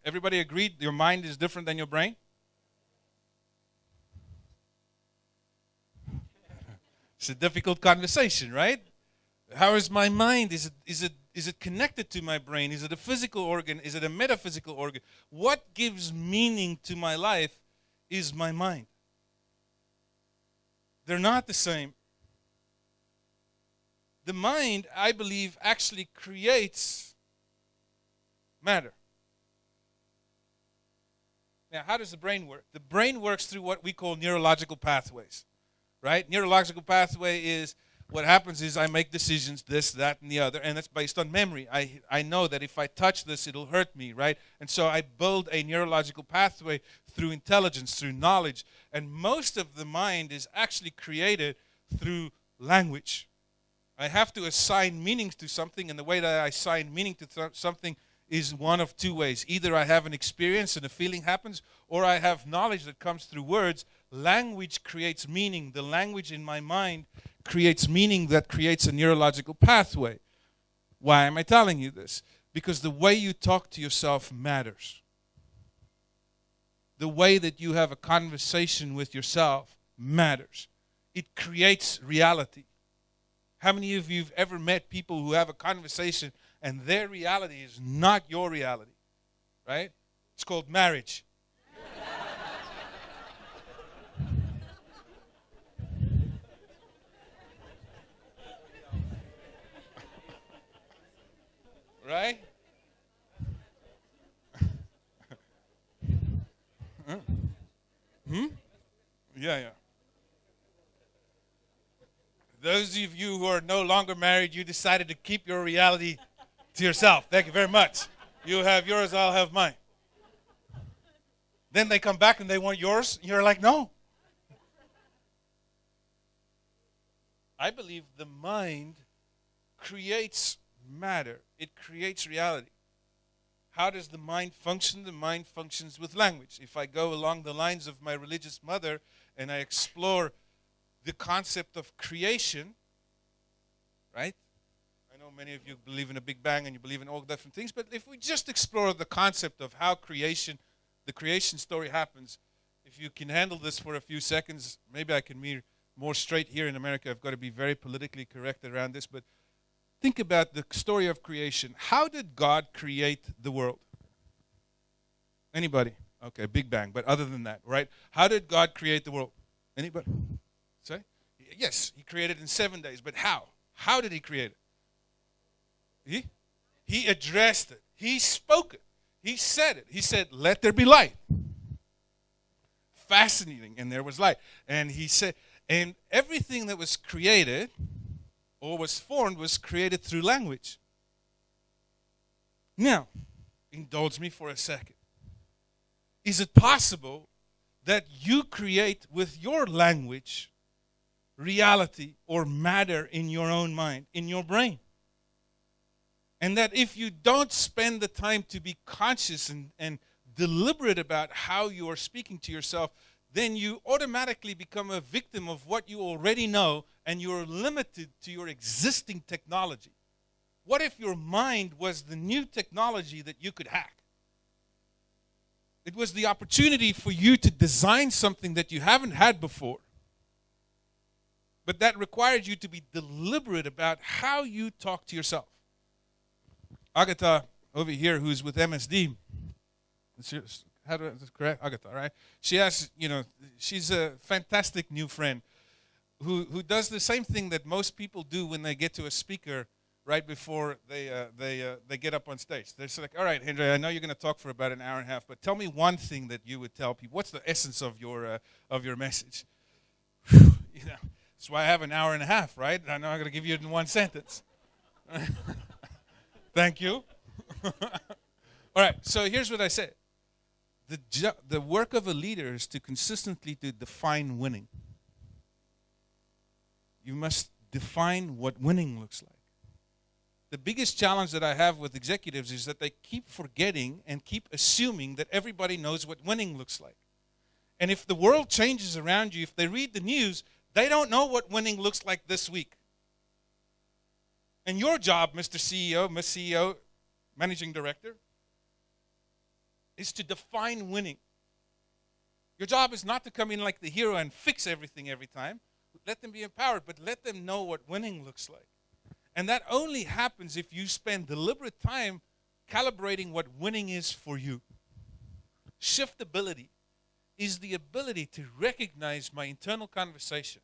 Everybody agreed your mind is different than your brain? It's a difficult conversation, right? How is my mind? Is it connected to my brain? Is it a physical organ? Is it a metaphysical organ? What gives meaning to my life is my mind. They're not the same. The mind, I believe, actually creates matter. Now, how does the brain work? The brain works through what we call neurological pathways, right? Neurological pathway is what happens is I make decisions, this, that, and the other, and that's based on memory. I know that if I touch this, it'll hurt me, right? And so I build a neurological pathway through intelligence, through knowledge. And most of the mind is actually created through language. I have to assign meanings to something, and the way that I assign meaning to something is one of two ways. Either I have an experience and a feeling happens, or I have knowledge that comes through words. Language creates meaning. The language in my mind creates meaning that creates a neurological pathway. Why am I telling you this? Because the way you talk to yourself matters. The way that you have a conversation with yourself matters. It creates reality. How many of you have ever met people who have a conversation and their reality is not your reality? Right? It's called marriage. Right? Yeah. Those of you who are no longer married, you decided to keep your reality to yourself. Thank you very much. You have yours, I'll have mine. Then they come back and they want yours. You're like, no. I believe the mind creates matter. It creates reality. How does the mind function? The mind functions with language. If I go along the lines of my religious mother and I explore the concept of creation, right? I know many of you believe in a Big Bang and you believe in all different things, but if we just explore the concept of how the creation story happens, if you can handle this for a few seconds, maybe I can be more straight here in America. I've got to be very politically correct around this, but think about the story of creation. How did God create the world? Anybody? Okay, Big Bang, but other than that, right? How did God create the world? Anybody? Say? Yes, he created in 7 days, but how? How did he create it? He addressed it. He spoke it. He said it. He said, let there be light. Fascinating. And there was light. And he said, and everything that was created or was formed was created through language. Now, indulge me for a second. Is it possible that you create with your language reality or matter in your own mind, in your brain? And that if you don't spend the time to be conscious and deliberate about how you are speaking to yourself, then you automatically become a victim of what you already know, and you're limited to your existing technology. What if your mind was the new technology that you could hack? It was the opportunity for you to design something that you haven't had before. But that required you to be deliberate about how you talk to yourself. Agatha over here, who's with MSD, that's correct? Agatha, right? She has, she's a fantastic new friend who does the same thing that most people do when they get to a speaker right before they get up on stage. They're like, all right, Hendre, I know you're going to talk for about an hour and a half, but tell me one thing that you would tell people. What's the essence of your message? That's why I have an hour and a half, right? I know I'm going to give you it in one sentence. Thank you. All right, so here's what I said. The work of a leader is to consistently define winning. You must define what winning looks like. The biggest challenge that I have with executives is that they keep forgetting and keep assuming that everybody knows what winning looks like. And if the world changes around you, if they read the news, they don't know what winning looks like this week. And your job, Mr. CEO, Miss CEO, Managing Director, is to define winning. Your job is not to come in like the hero and fix everything every time. Let them be empowered, but let them know what winning looks like. And that only happens if you spend deliberate time calibrating what winning is for you. Shiftability is the ability to recognize my internal conversation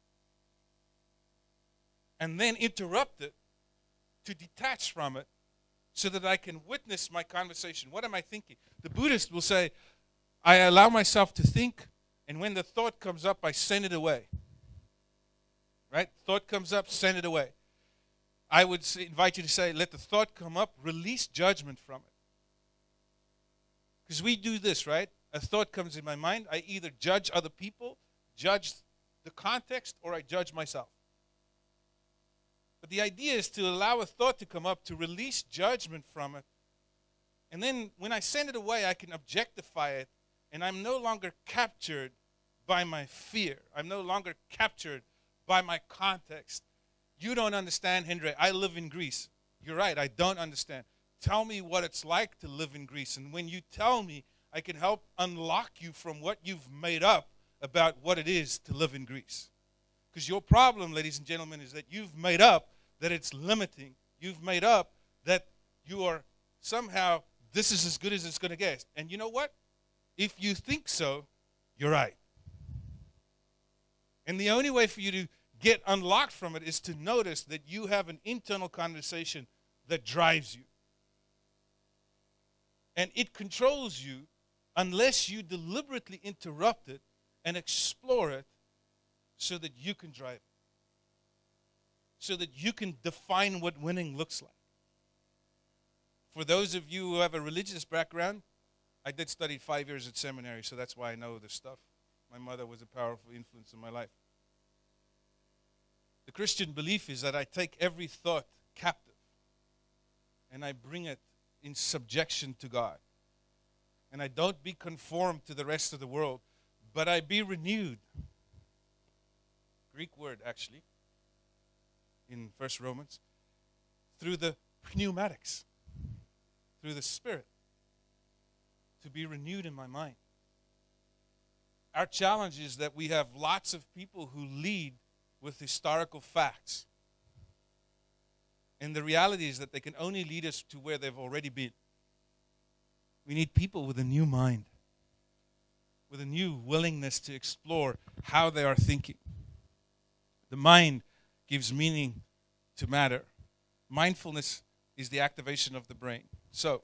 and then interrupt it, to detach from it so that I can witness my conversation. What am I thinking? The Buddhist will say, I allow myself to think, and when the thought comes up, I send it away. Right? Thought comes up, send it away. I would invite you to say, let the thought come up, release judgment from it. Because we do this, right? A thought comes in my mind, I either judge other people, judge the context, or I judge myself. But the idea is to allow a thought to come up, to release judgment from it. And then when I send it away, I can objectify it, and I'm no longer captured by my fear. I'm no longer captured by my context. You don't understand, Hendre. I live in Greece. You're right, I don't understand. Tell me what it's like to live in Greece. And when you tell me, I can help unlock you from what you've made up about what it is to live in Greece. Because your problem, ladies and gentlemen, is that you've made up that it's limiting. You've made up that you are somehow, this is as good as it's going to get. And you know what? If you think so, you're right. And the only way for you to get unlocked from it is to notice that you have an internal conversation that drives you. And it controls you unless you deliberately interrupt it and explore it so that you can drive it. So that you can define what winning looks like. For those of you who have a religious background, I did study 5 years at seminary, so that's why I know this stuff. My mother was a powerful influence in my life. The Christian belief is that I take every thought captive. and I bring it in subjection to God. And I don't be conformed to the rest of the world, but I be renewed. Greek word, actually, in 1 Romans, through the pneumatics, through the Spirit, to be renewed in my mind. Our challenge is that we have lots of people who lead with historical facts. And the reality is that they can only lead us to where they've already been. We need people with a new mind, with a new willingness to explore how they are thinking. The mind gives meaning to matter. Mindfulness is the activation of the brain. So,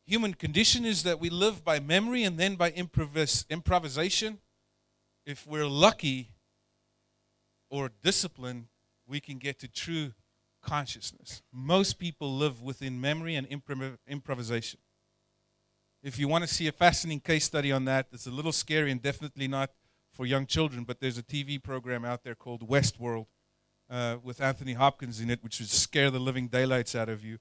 human condition is that we live by memory and then by improvisation. If we're lucky or disciplined, we can get to true consciousness. Most people live within memory and improvisation. If you want to see a fascinating case study on that, it's a little scary and definitely not for young children, but there's a TV program out there called Westworld with Anthony Hopkins in it, which would scare the living daylights out of you.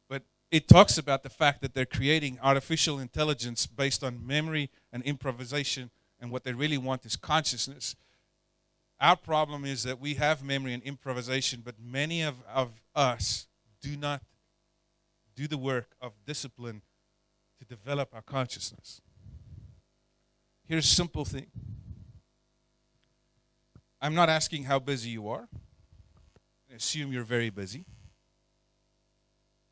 But it talks about the fact that they're creating artificial intelligence based on memory and improvisation, and what they really want is consciousness. Our problem is that we have memory and improvisation, but many of us do not do the work of discipline to develop our consciousness. Here's a simple thing. I'm not asking how busy you are. I assume you're very busy.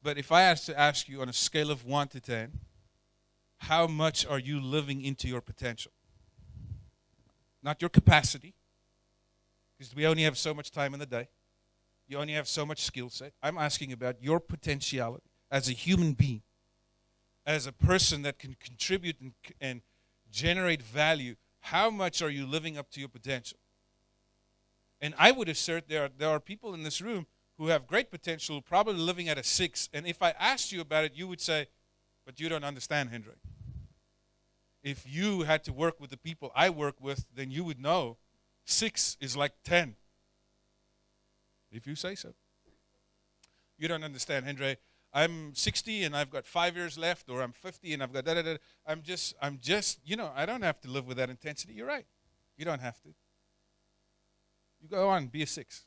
But if I ask to ask you on a scale of 1 to 10, how much are you living into your potential? Not your capacity, because we only have so much time in the day. You only have so much skill set. I'm asking about your potentiality as a human being, as a person that can contribute and generate value. How much are you living up to your potential? And I would assert there are people in this room who have great potential, probably living at a 6. And if I asked you about it, you would say, but you don't understand, Hendre. If you had to work with the people I work with, then you would know 6 is like 10. If you say so. You don't understand, Hendre. I'm 60 and I've got 5 years left, or I'm 50 and I've got da-da-da. I'm just, I don't have to live with that intensity. You're right. You don't have to. You go on, be a 6.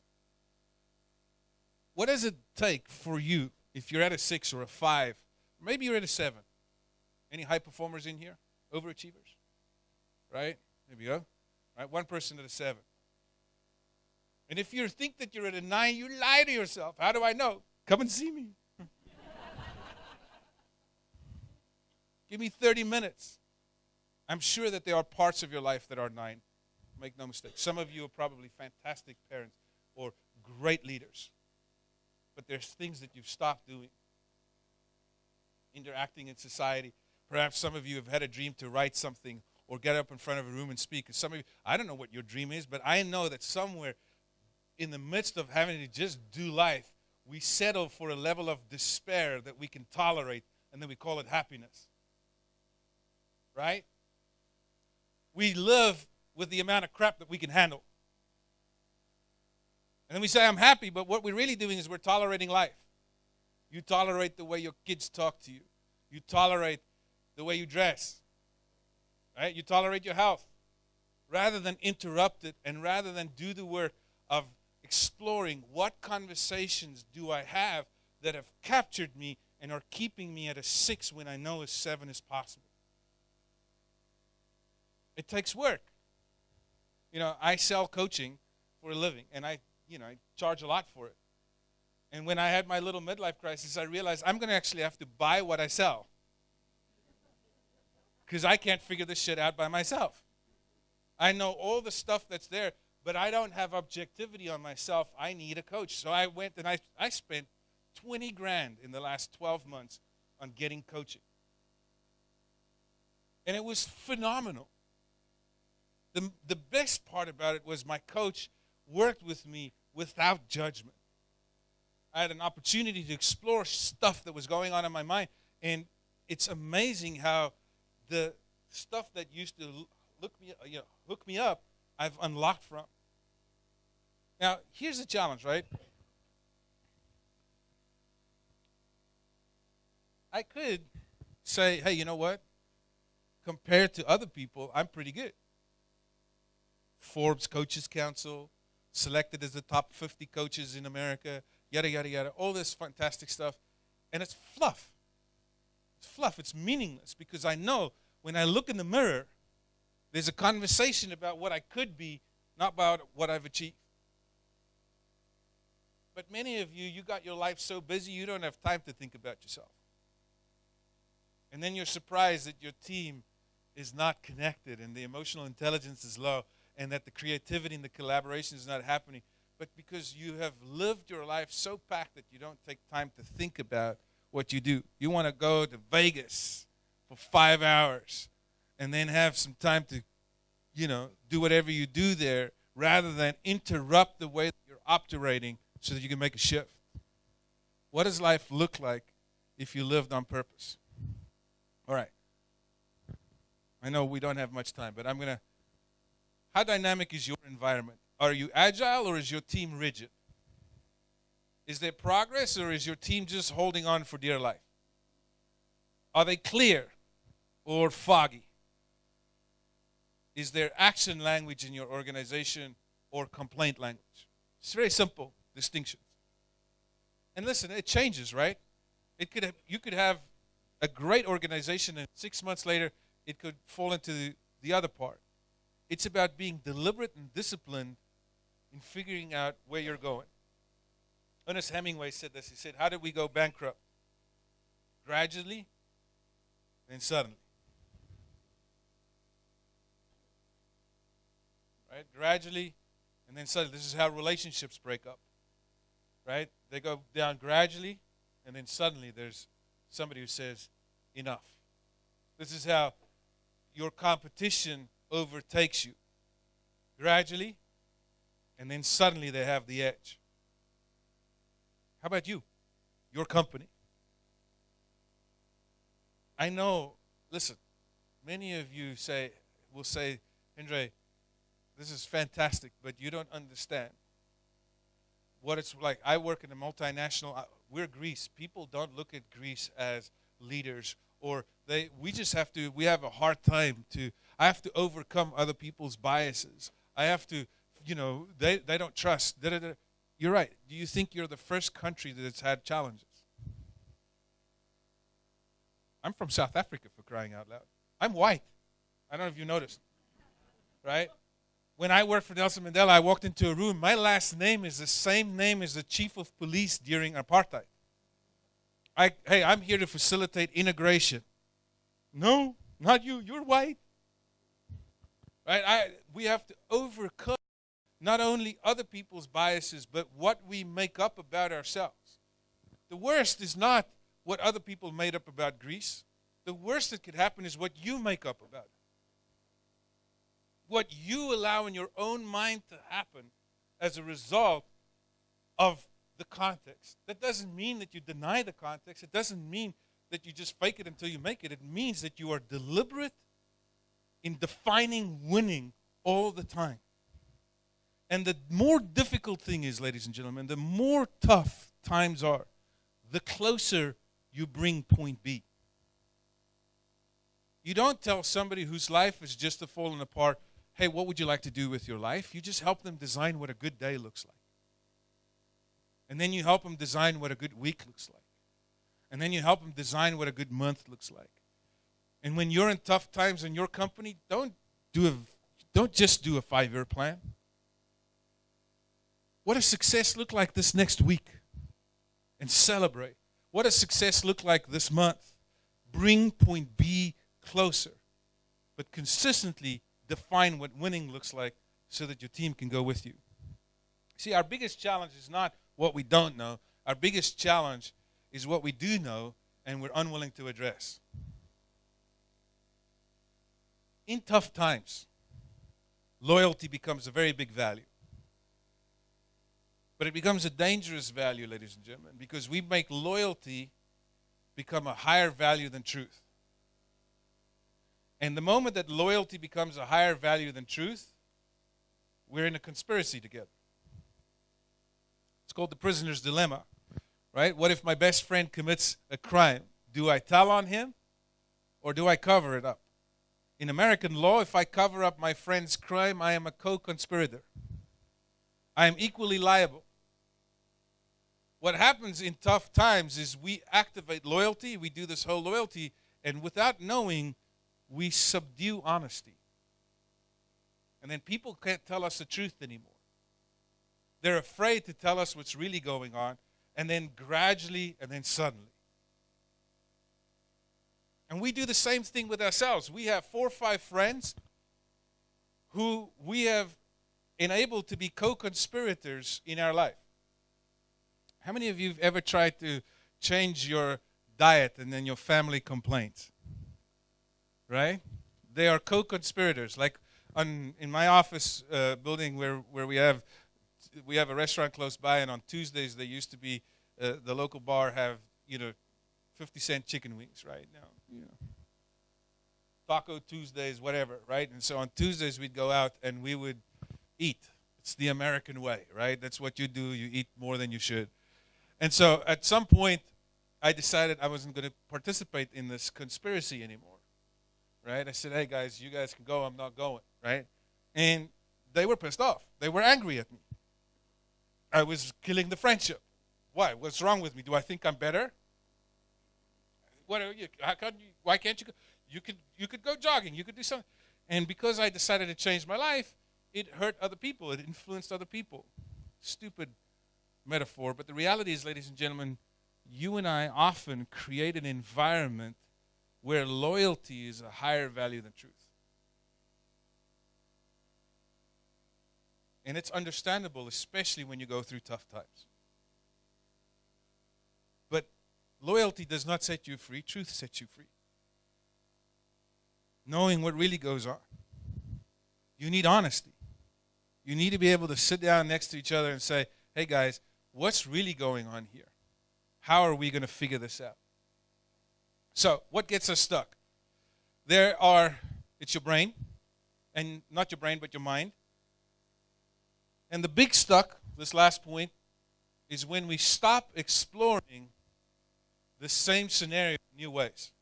What does it take for you if you're at a 6 or a 5? Maybe you're at a 7. Any high performers in here? Overachievers? Right? There we go. Right? One person at a 7. And if you think that you're at a 9, you lie to yourself. How do I know? Come and see me. Give me 30 minutes. I'm sure that there are parts of your life that are 9. Make no mistake. Some of you are probably fantastic parents or great leaders. But there's things that you've stopped doing. Interacting in society. Perhaps some of you have had a dream to write something or get up in front of a room and speak. And some of you, I don't know what your dream is, but I know that somewhere in the midst of having to just do life, we settle for a level of despair that we can tolerate, and then we call it happiness. Right? We live with the amount of crap that we can handle. And then we say, I'm happy, but what we're really doing is we're tolerating life. You tolerate the way your kids talk to you. You tolerate the way you dress. Right? You tolerate your health. Rather than interrupt it, and rather than do the work of exploring what conversations do I have that have captured me and are keeping me at a 6 when I know a 7 is possible. It takes work. I sell coaching for a living, and I charge a lot for it. And when I had my little midlife crisis, I realized I'm going to actually have to buy what I sell, because I can't figure this shit out by myself. I know all the stuff that's there, but I don't have objectivity on myself. I need a coach. So I went and I spent $20,000 in the last 12 months on getting coaching. And it was phenomenal. The best part about it was my coach worked with me without judgment. I had an opportunity to explore stuff that was going on in my mind. And it's amazing how the stuff that used to hook me up, I've unlocked from. Now, here's the challenge, right? I could say, hey, you know what? Compared to other people, I'm pretty good. Forbes Coaches Council, selected as the top 50 coaches in America, yada, yada, yada, all this fantastic stuff. And it's fluff. It's fluff. It's meaningless because I know when I look in the mirror, there's a conversation about what I could be, not about what I've achieved. But many of you, you got your life so busy, you don't have time to think about yourself. And then you're surprised that your team is not connected and the emotional intelligence is low and that the creativity and the collaboration is not happening. But because you have lived your life so packed that you don't take time to think about what you do. You want to go to Vegas for 5 hours and then have some time to, do whatever you do there rather than interrupt the way that you're operating so that you can make a shift. What does life look like if you lived on purpose? All right. I know we don't have much time, but how dynamic is your environment? Are you agile or is your team rigid? Is there progress or is your team just holding on for dear life? Are they clear or foggy? Is there action language in your organization or complaint language? It's very simple distinctions. And listen, it changes, right? You could have a great organization and 6 months later it could fall into the other part. It's about being deliberate and disciplined in figuring out where you're going. Ernest Hemingway said this. He said, how did we go bankrupt? Gradually, then suddenly. Right? Gradually, and then suddenly. This is how relationships break up. Right? They go down gradually, and then suddenly there's somebody who says, enough. This is how your competition overtakes you. Gradually, and then suddenly they have the edge. How about you? Your company. I know, listen, many of you will say, Hendre, this is fantastic, but you don't understand what it's like. I work in a multinational, we're Greece. People don't look at Greece as leaders, or we have a hard time I have to overcome other people's biases. I have to, they don't trust. You're right. Do you think you're the first country that's had challenges? I'm from South Africa, for crying out loud. I'm white. I don't know if you noticed. Right? When I worked for Nelson Mandela, I walked into a room. My last name is the same name as the chief of police during apartheid. Hey, I'm here to facilitate integration. No, not you. You're white. Right? We have to overcome not only other people's biases, but what we make up about ourselves. The worst is not what other people made up about Greece. The worst that could happen is what you make up about it. What you allow in your own mind to happen as a result of the context. That doesn't mean that you deny the context. It doesn't mean that you just fake it until you make it. It means that you are deliberate in defining winning all the time. And the more difficult thing is, ladies and gentlemen, the more tough times are, the closer you bring point B. You don't tell somebody whose life is just falling apart, hey, what would you like to do with your life? You just help them design what a good day looks like. And then you help them design what a good week looks like. And then you help them design what a good month looks like. And when you're in tough times in your company, don't just do a 5-year plan. What does success look like this next week? And celebrate. What does success look like this month? Bring point B closer. But consistently define what winning looks like so that your team can go with you. See, our biggest challenge is not what we don't know. Our biggest challenge is what we do know and we're unwilling to address. In tough times, loyalty becomes a very big value. But it becomes a dangerous value, ladies and gentlemen, because we make loyalty become a higher value than truth. And the moment that loyalty becomes a higher value than truth, we're in a conspiracy together. It's called the prisoner's dilemma, right? What if my best friend commits a crime? Do I tell on him or do I cover it up? In American law, if I cover up my friend's crime, I am a co-conspirator. I am equally liable. What happens in tough times is we activate loyalty, we do this whole loyalty, and without knowing, we subdue honesty. And then people can't tell us the truth anymore. They're afraid to tell us what's really going on, and then gradually, and then suddenly. And we do the same thing with ourselves. We have 4 or 5 friends who we have enabled to be co-conspirators in our life. How many of you have ever tried to change your diet and then your family complains? Right? They are co-conspirators. Like in my office building where we have a restaurant close by, and on Tuesdays they used to be the local bar have 50-cent chicken wings right now. Taco Tuesdays, whatever, right? And so on Tuesdays we'd go out and we would eat. It's the American way, right? That's what you do. You eat more than you should. And so at some point I decided I wasn't going to participate in this conspiracy anymore, right? I said, hey guys, you guys can go. I'm not going, right? And they were pissed off. They were angry at me. I was killing the friendship. Why? What's wrong with me? Do I think I'm better? What are you? Why can't you go? You could go jogging. You could do something. And because I decided to change my life, it hurt other people. It influenced other people. Stupid metaphor. But the reality is, ladies and gentlemen, you and I often create an environment where loyalty is a higher value than truth. And it's understandable, especially when you go through tough times. But loyalty does not set you free. Truth sets you free. Knowing what really goes on. You need honesty. You need to be able to sit down next to each other and say, hey guys, what's really going on here? How are we going to figure this out? So, what gets us stuck? It's your brain, and not your brain, but your mind. And the big stuck, this last point, is when we stop exploring the same scenario in new ways.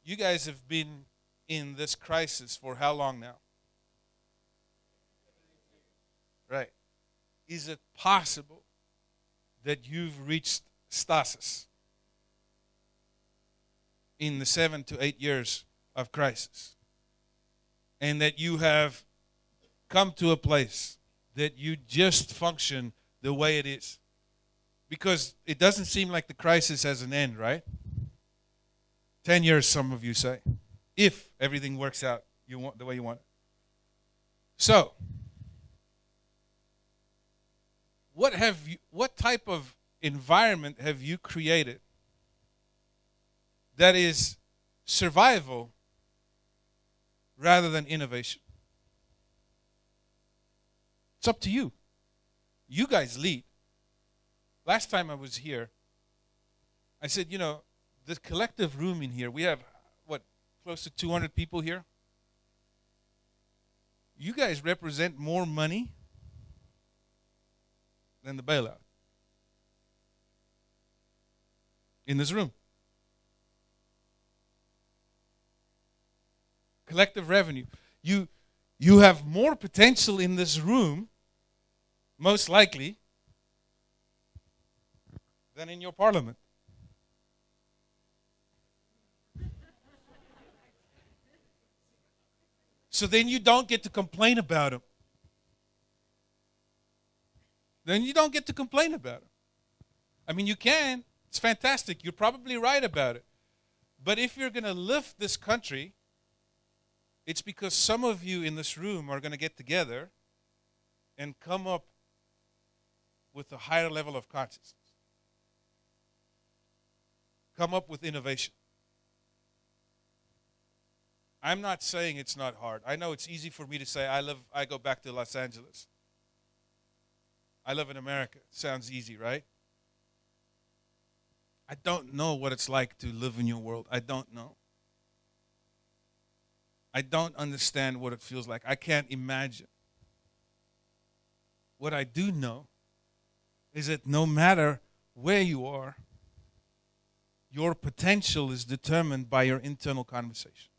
You guys have been in this crisis for how long now? Right. Is it possible that you've reached stasis in the 7 to 8 years of crisis? And that you have come to a place that you just function the way it is? Because it doesn't seem like the crisis has an end, right? 10 years, some of you say, if everything works out the way you want it. So, what type of environment have you created that is survival rather than innovation? It's up to you. You guys lead. Last time I was here, I said, the collective room in here, we have, close to 200 people here? You guys represent more money than the bailout in this room. Collective revenue. You have more potential in this room, most likely, than in your parliament. So then you don't get to complain about them. Then you don't get to complain about them. I mean, you can. It's fantastic. You're probably right about it. But if you're going to lift this country, it's because some of you in this room are going to get together and come up with a higher level of consciousness. Come up with innovation. I'm not saying it's not hard. I know it's easy for me to say I go back to Los Angeles. I live in America. Sounds easy, right? I don't know what it's like to live in your world. I don't know. I don't understand what it feels like. I can't imagine. What I do know is that no matter where you are, your potential is determined by your internal conversation.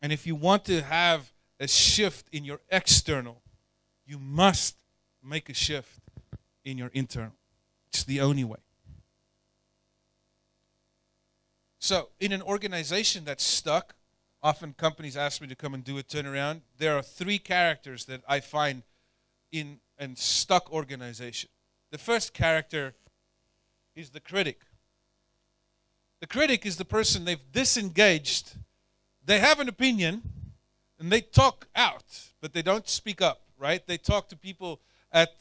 And if you want to have a shift in your external, you must make a shift in your internal. It's the only way. So, in an organization that's stuck, often companies ask me to come and do a turnaround. There are 3 characters that I find in a stuck organization. The first character is the critic. The critic is the person they've disengaged. They have an opinion, and they talk out, but they don't speak up, right? They talk to people at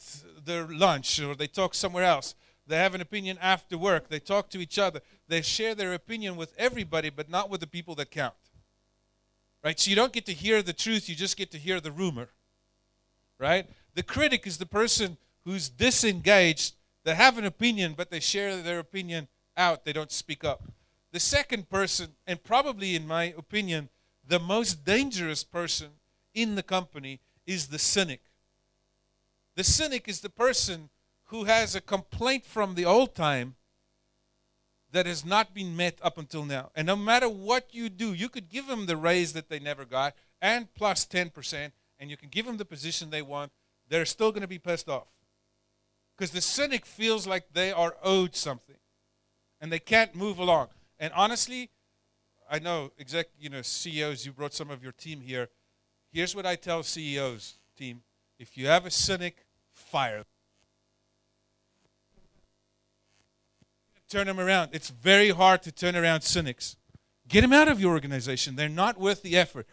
their lunch, or they talk somewhere else. They have an opinion after work. They talk to each other. They share their opinion with everybody, but not with the people that count. Right? So you don't get to hear the truth, you just get to hear the rumor. Right? The critic is the person who's disengaged. They have an opinion, but they share their opinion out. They don't speak up. The second person, and probably in my opinion, the most dangerous person in the company, is the cynic. The cynic is the person who has a complaint from the old time that has not been met up until now. And no matter what you do, you could give them the raise that they never got and plus 10%, and you can give them the position they want. They're still going to be pissed off. Because the cynic feels like they are owed something, and they can't move along. And honestly, I know CEOs, you brought some of your team here. Here's what I tell CEOs, team. If you have a cynic, fire them. Turn them around. It's very hard to turn around cynics. Get them out of your organization. They're not worth the effort.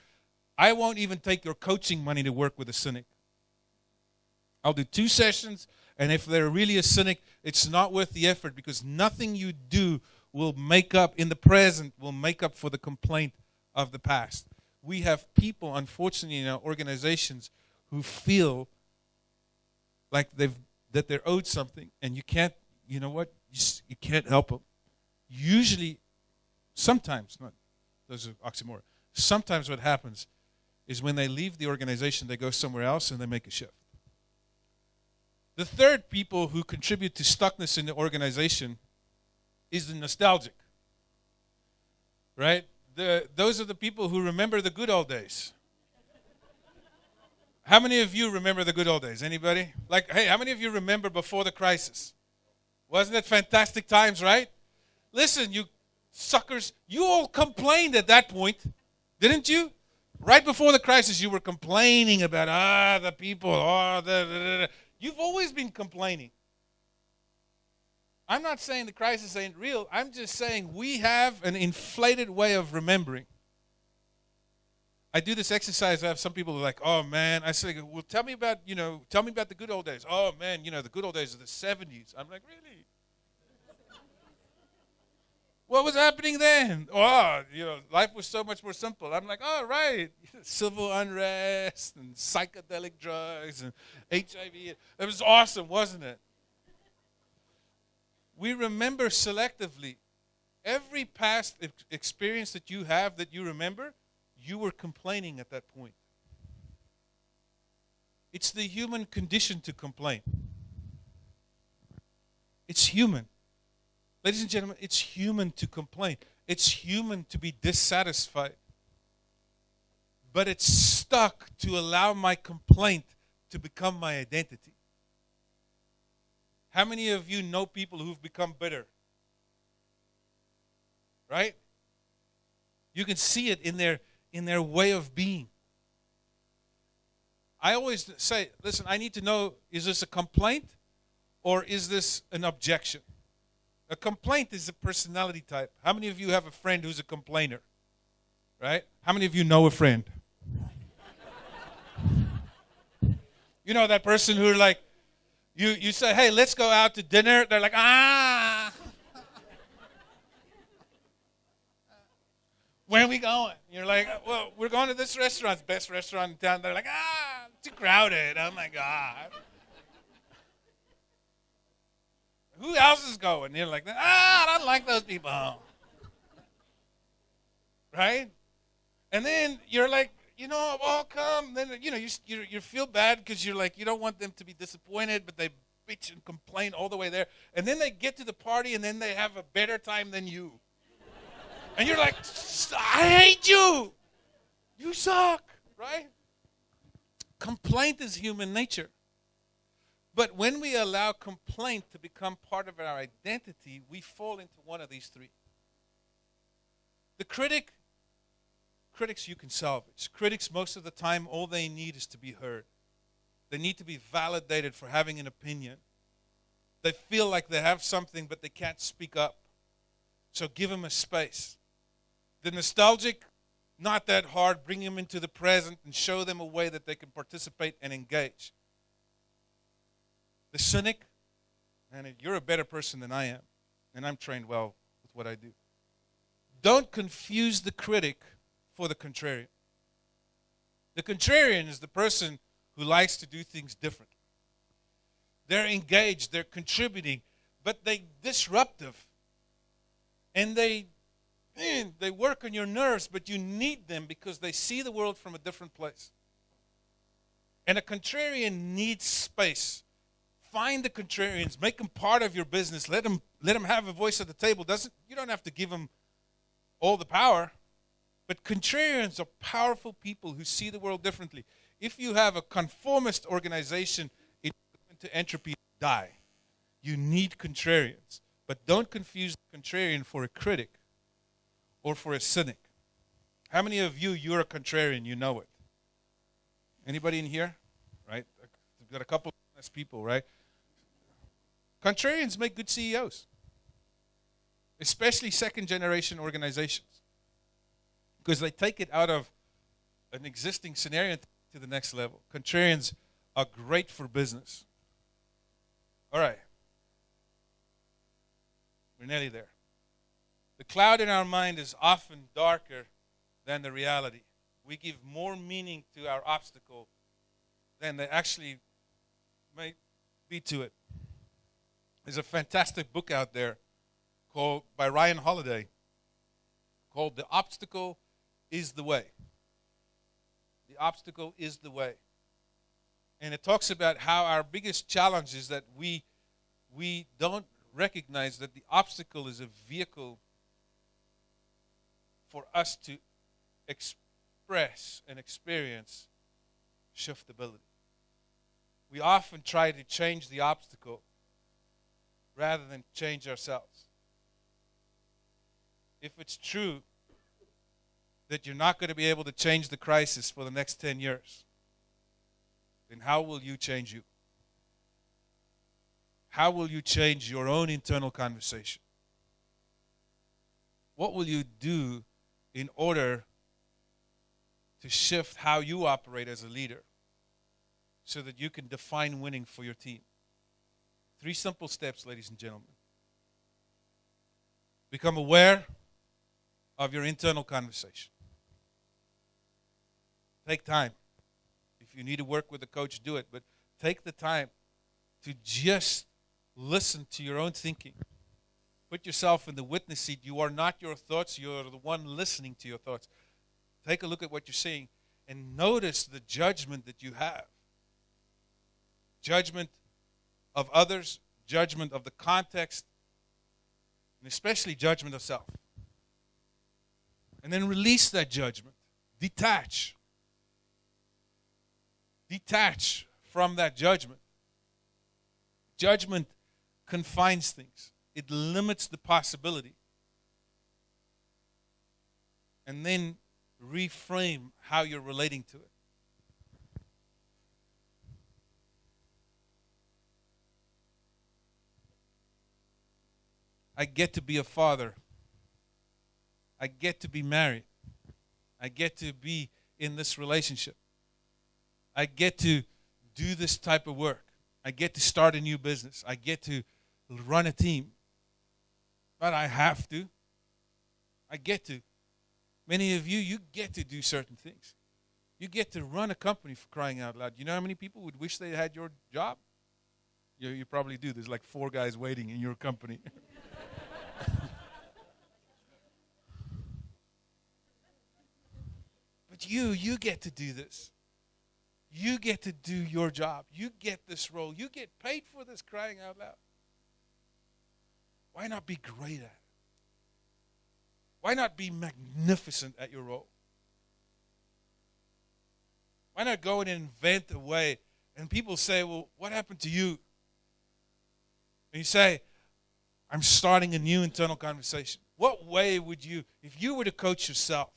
I won't even take your coaching money to work with a cynic. I'll do 2 sessions, and if they're really a cynic, it's not worth the effort, because nothing you do will make up in the present, will make up for the complaint of the past. We have people, unfortunately, in our organizations who feel like that they're owed something, and you can't, you know what? You can't help them. Usually, sometimes, not those are oxymoron. Sometimes what happens is when they leave the organization, they go somewhere else and they make a shift. The third people who contribute to stuckness in the organization is the nostalgic. Right? Those are the people who remember the good old days. How many of you remember the good old days? Anybody? Like, hey, how many of you remember before the crisis? Wasn't it fantastic times, right? Listen, you suckers, you all complained at that point, didn't you? Right before the crisis, you were complaining about, the people, You've always been complaining. I'm not saying the crisis ain't real. I'm just saying we have an inflated way of remembering. I do this exercise. I have some people who are like, oh, man. I say, well, tell me about the good old days. Oh, man, the good old days of the 70s. I'm like, really? What was happening then? Oh, life was so much more simple. I'm like, oh, right. Civil unrest and psychedelic drugs and HIV. It was awesome, wasn't it? We remember selectively. Every past experience that you have that you remember, you were complaining at that point. It's the human condition to complain. It's human. Ladies and gentlemen, it's human to complain. It's human to be dissatisfied. But it's stuck to allow my complaint to become my identity. How many of you know people who've become bitter? Right? You can see it in their way of being. I always say, listen, I need to know, is this a complaint or is this an objection? A complaint is a personality type. How many of you have a friend who's a complainer? Right? How many of you know a friend? You know that person who like, you say, hey, let's go out to dinner. They're like, where are we going? You're like, well, we're going to this restaurant. It's the best restaurant in town. They're like, too crowded. Oh, my God. Who else is going? You're like, I don't like those people. Right? And then you're like, I'll come. Then, you feel bad because you're like, you don't want them to be disappointed, but they bitch and complain all the way there. And then they get to the party and then they have a better time than you. And you're like, I hate you. You suck, right? Complaint is human nature. But when we allow complaint to become part of our identity, we fall into one of these three. The critics you can salvage. Critics, most of the time, all they need is to be heard. They need to be validated for having an opinion. They feel like they have something, but they can't speak up. So give them a space. The nostalgic, not that hard. Bring them into the present and show them a way that they can participate and engage. The cynic, man, you're a better person than I am, and I'm trained well with what I do. Don't confuse the critic for the contrarian. The contrarian is the person who likes to do things differently. They're engaged, they're contributing, but they're disruptive. And they work on your nerves, but you need them because they see the world from a different place. And a contrarian needs space. Find the contrarians, make them part of your business. Let them have a voice at the table. You don't have to give them all the power. But contrarians are powerful people who see the world differently. If you have a conformist organization, it's going to entropy die. You need contrarians. But don't confuse the contrarian for a critic or for a cynic. How many of you're a contrarian, you know it? Anybody in here? Right? We've got a couple of nice people, right? Contrarians make good CEOs, especially second-generation organizations, because they take it out of an existing scenario to the next level. Contrarians are great for business. All right. We're nearly there. The cloud in our mind is often darker than the reality. We give more meaning to our obstacle than they actually may be to it. There's a fantastic book out there by Ryan Holiday called The Obstacle is the Way. The obstacle is the way. And it talks about how our biggest challenge is that we don't recognize that the obstacle is a vehicle for us to express and experience shiftability. We often try to change the obstacle rather than change ourselves. If it's true that you're not going to be able to change the crisis for the next 10 years, then how will you change you? How will you change your own internal conversation? What will you do in order to shift how you operate as a leader so that you can define winning for your team? 3 simple steps, ladies and gentlemen. Become aware of your internal conversation. Take time. If you need to work with a coach, do it. But take the time to just listen to your own thinking. Put yourself in the witness seat. You are not your thoughts. You're the one listening to your thoughts. Take a look at what you're saying and notice the judgment that you have. Judgment of others, judgment of the context, and especially judgment of self. And then release that judgment. Detach. Detach from that judgment. Judgment confines things. It limits the possibility. And then reframe how you're relating to it. I get to be a father. I get to be married. I get to be in this relationship. I get to do this type of work. I get to start a new business. I get to run a team. But I have to. I get to. Many of you get to do certain things. You get to run a company, for crying out loud. You know how many people would wish they had your job? You probably do. There's like 4 guys waiting in your company. But you get to do this. You get to do your job. You get this role. You get paid for this, crying out loud. Why not be great at it? Why not be magnificent at your role? Why not go and invent a way? And people say, well, what happened to you? And you say, I'm starting a new internal conversation. What way would you, if you were to coach yourself,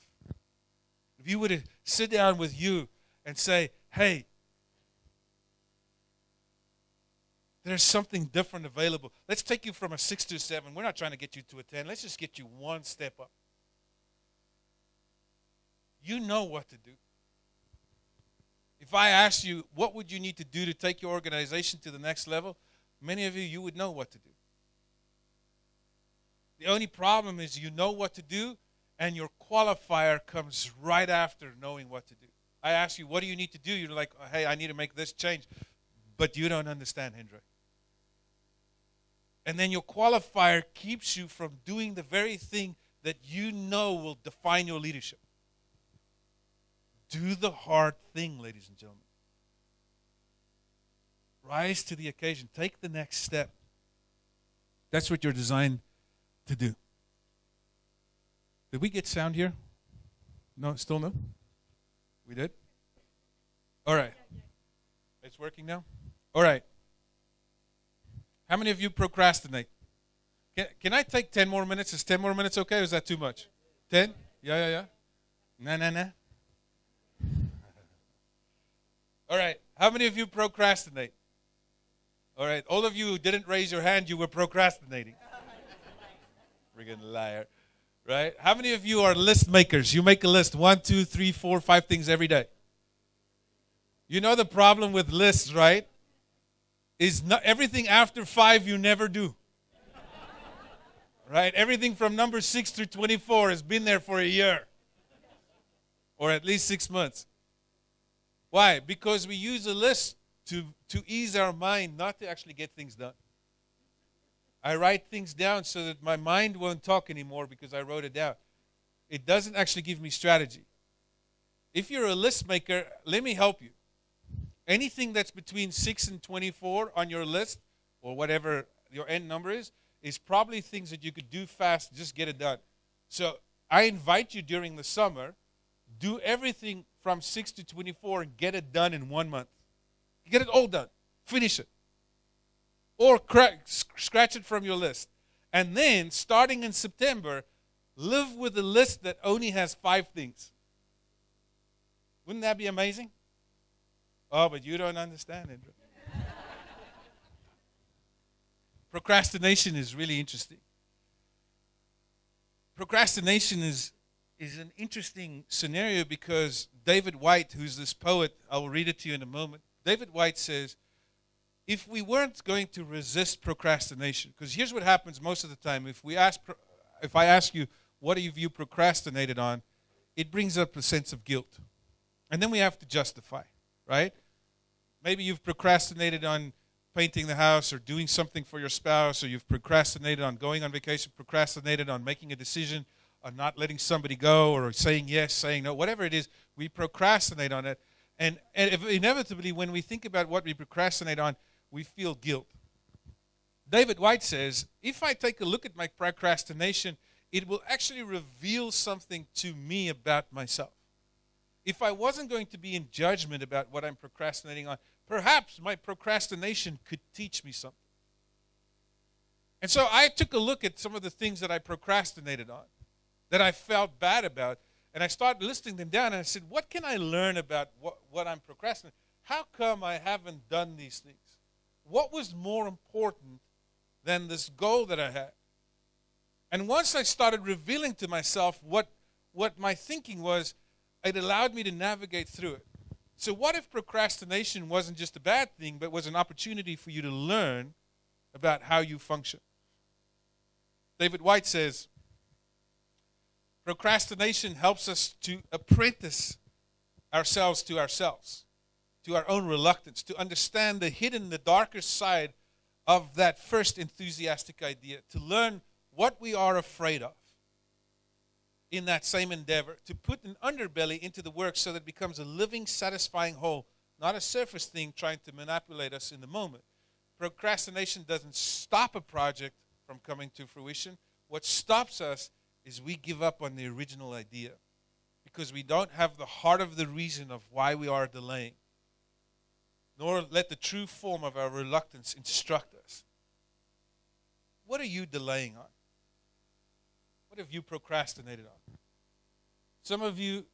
if you were to sit down with you and say, hey, there's something different available. Let's take you from a 6 to a 7. We're not trying to get you to a 10. Let's just get you one step up. You know what to do. If I asked you, what would you need to do to take your organization to the next level? Many of you would know what to do. The only problem is you know what to do, and your qualifier comes right after knowing what to do. I ask you, what do you need to do? You're like, hey, I need to make this change. But you don't understand, Hendre. And then your qualifier keeps you from doing the very thing that you know will define your leadership. Do the hard thing, ladies and gentlemen. Rise to the occasion. Take the next step. That's what you're designed to do. Did we get sound here? No, still no? We did? All right. It's working now? All right. How many of you procrastinate? Can I take 10 more minutes? Is 10 more minutes okay, or is that too much? 10? Yeah. Nah. All right. How many of you procrastinate? All right. All of you who didn't raise your hand, you were procrastinating. Friggin' liar. Right? How many of you are list makers? You make a list, 1, 2, 3, 4, 5 things every day. You know the problem with lists, right? Is not everything after 5 you never do. Right? Everything from number 6 through 24 has been there for a year. Or at least 6 months. Why? Because we use a list to ease our mind, not to actually get things done. I write things down so that my mind won't talk anymore because I wrote it down. It doesn't actually give me strategy. If you're a list maker, let me help you. Anything that's between 6 and 24 on your list, or whatever your end number is probably things that you could do fast, just get it done. So I invite you during the summer, do everything from 6 to 24 and get it done in 1 month. Get it all done. Finish it. Or scratch it from your list. And then, starting in September, live with a list that only has 5 things. Wouldn't that be amazing? Oh, but you don't understand it. Procrastination is really interesting. Procrastination is an interesting scenario because David White, who's this poet, I will read it to you in a moment. David White says, if we weren't going to resist procrastination, because here's what happens most of the time. If I ask you, what have you procrastinated on, it brings up a sense of guilt. And then we have to justify, right? Maybe you've procrastinated on painting the house or doing something for your spouse, or you've procrastinated on going on vacation, procrastinated on making a decision, on not letting somebody go, or saying yes, saying no, whatever it is, we procrastinate on it. And inevitably, when we think about what we procrastinate on, we feel guilt. David White says, if I take a look at my procrastination, it will actually reveal something to me about myself. If I wasn't going to be in judgment about what I'm procrastinating on, perhaps my procrastination could teach me something. And so I took a look at some of the things that I procrastinated on, that I felt bad about, and I started listing them down, and I said, what can I learn about what I'm procrastinating? How come I haven't done these things? What was more important than this goal that I had? And once I started revealing to myself what my thinking was, it allowed me to navigate through it. So what if procrastination wasn't just a bad thing, but was an opportunity for you to learn about how you function? David White says, procrastination helps us to apprentice ourselves, to our own reluctance, to understand the darker side of that first enthusiastic idea, to learn what we are afraid of in that same endeavor, to put an underbelly into the work so that it becomes a living, satisfying whole not a surface thing trying to manipulate us in the moment. Procrastination doesn't stop a project from coming to fruition. What stops us is we give up on the original idea because we don't have the heart of the reason of why we are delaying, nor let the true form of our reluctance instruct us. What are you delaying on? What have you procrastinated on? Some of you,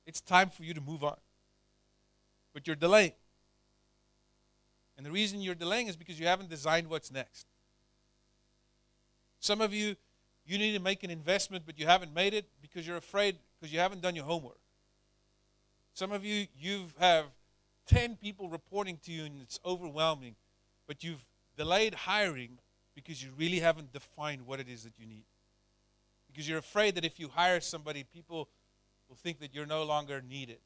it's time for you to move on, but you're delaying. And the reason you're delaying is because you haven't designed what's next. Some of you, you need to make an investment, but you haven't made it because you're afraid, because you haven't done your homework. Some of you, you have 10 people reporting to you and it's overwhelming, but you've delayed hiring because you really haven't defined what it is that you need. Because you're afraid that if you hire somebody, people will think that you're no longer needed.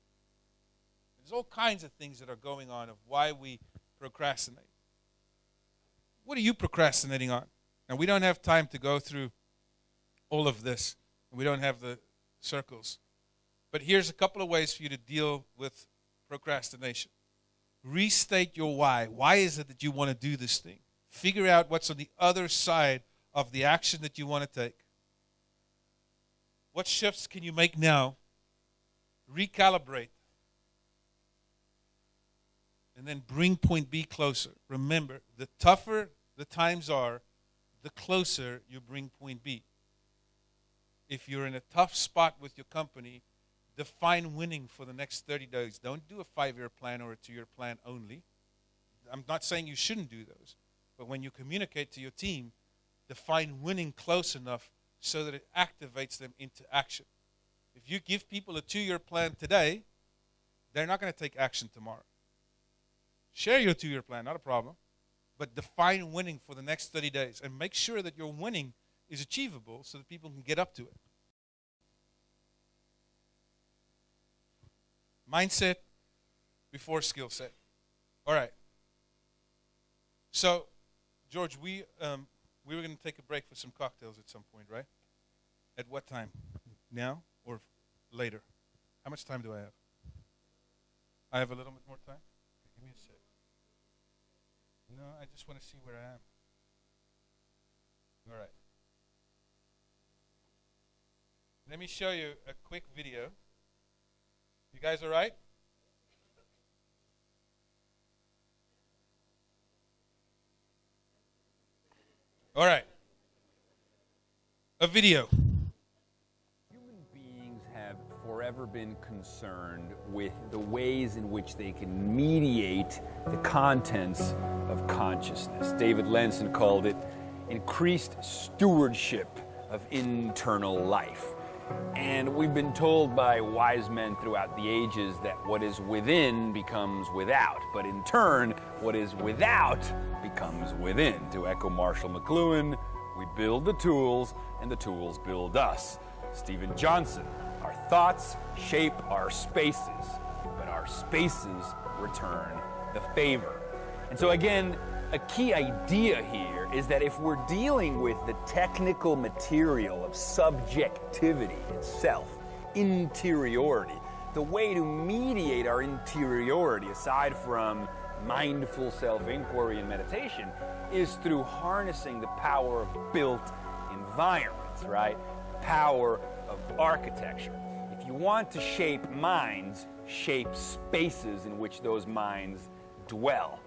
There's all kinds of things that are going on of why we procrastinate. What are you procrastinating on? And we don't have time to go through all of this. We don't have the circles. But here's a couple of ways for you to deal with procrastination. Restate your why. Why is it that you want to do this thing? Figure out what's on the other side of the action that you want to take. What shifts can you make now? Recalibrate. And then bring point B closer. Remember, the tougher the times are, the closer you bring point B. If you're in a tough spot with your company, define winning for the next 30 days. Don't do a 5-year plan or a 2-year plan only. I'm not saying you shouldn't do those. But when you communicate to your team, define winning close enough so that it activates them into action. If you give people a 2-year plan today, they're not going to take action tomorrow. Share your 2-year plan, not a problem. But define winning for the next 30 days and make sure that your winning is achievable so that people can get up to it. Mindset before skill set. All right. So, George, we were going to take a break for some cocktails at some point, right? At what time? Now or later? How much time do I have? I have a little bit more time? Okay, give me a sec. No, I just want to see where I am. All right. Let me show you a quick video. You guys all right? All right. A video. Human beings have forever been concerned with the ways in which they can mediate the contents of consciousness. David Lenson called it increased stewardship of internal life. And we've been told by wise men throughout the ages that what is within becomes without, but in turn, what is without becomes within. To echo Marshall McLuhan, we build the tools and the tools build us. Stephen Johnson, our thoughts shape our spaces, but our spaces return the favor. And so again, a key idea here is that if we're dealing with the technical material of subjectivity itself, interiority, the way to mediate our interiority, aside from mindful self-inquiry and meditation, is through harnessing the power of built environments, right? Power of architecture. If you want to shape minds, shape spaces in which those minds dwell.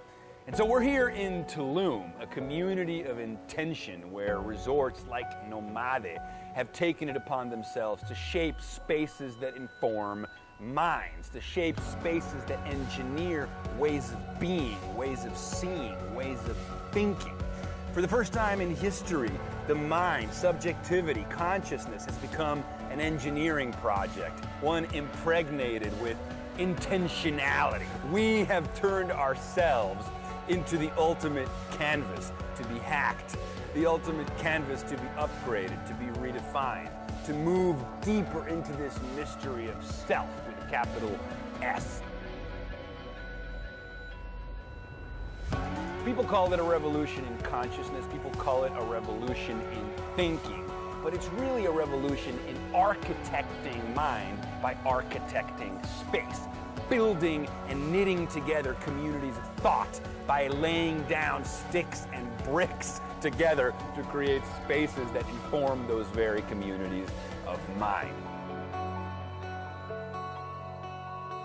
And so we're here in Tulum, a community of intention where resorts like Nomade have taken it upon themselves to shape spaces that inform minds, to shape spaces that engineer ways of being, ways of seeing, ways of thinking. For the first time in history, the mind, subjectivity, consciousness has become an engineering project, one impregnated with intentionality. We have turned ourselves into the ultimate canvas to be hacked, the ultimate canvas to be upgraded, to be redefined, to move deeper into this mystery of self with a capital S. People call it a revolution in consciousness, people call it a revolution in thinking, but it's really a revolution in architecting mind by architecting space. building and knitting together communities of thought by laying down sticks and bricks together to create spaces that inform those very communities of mind.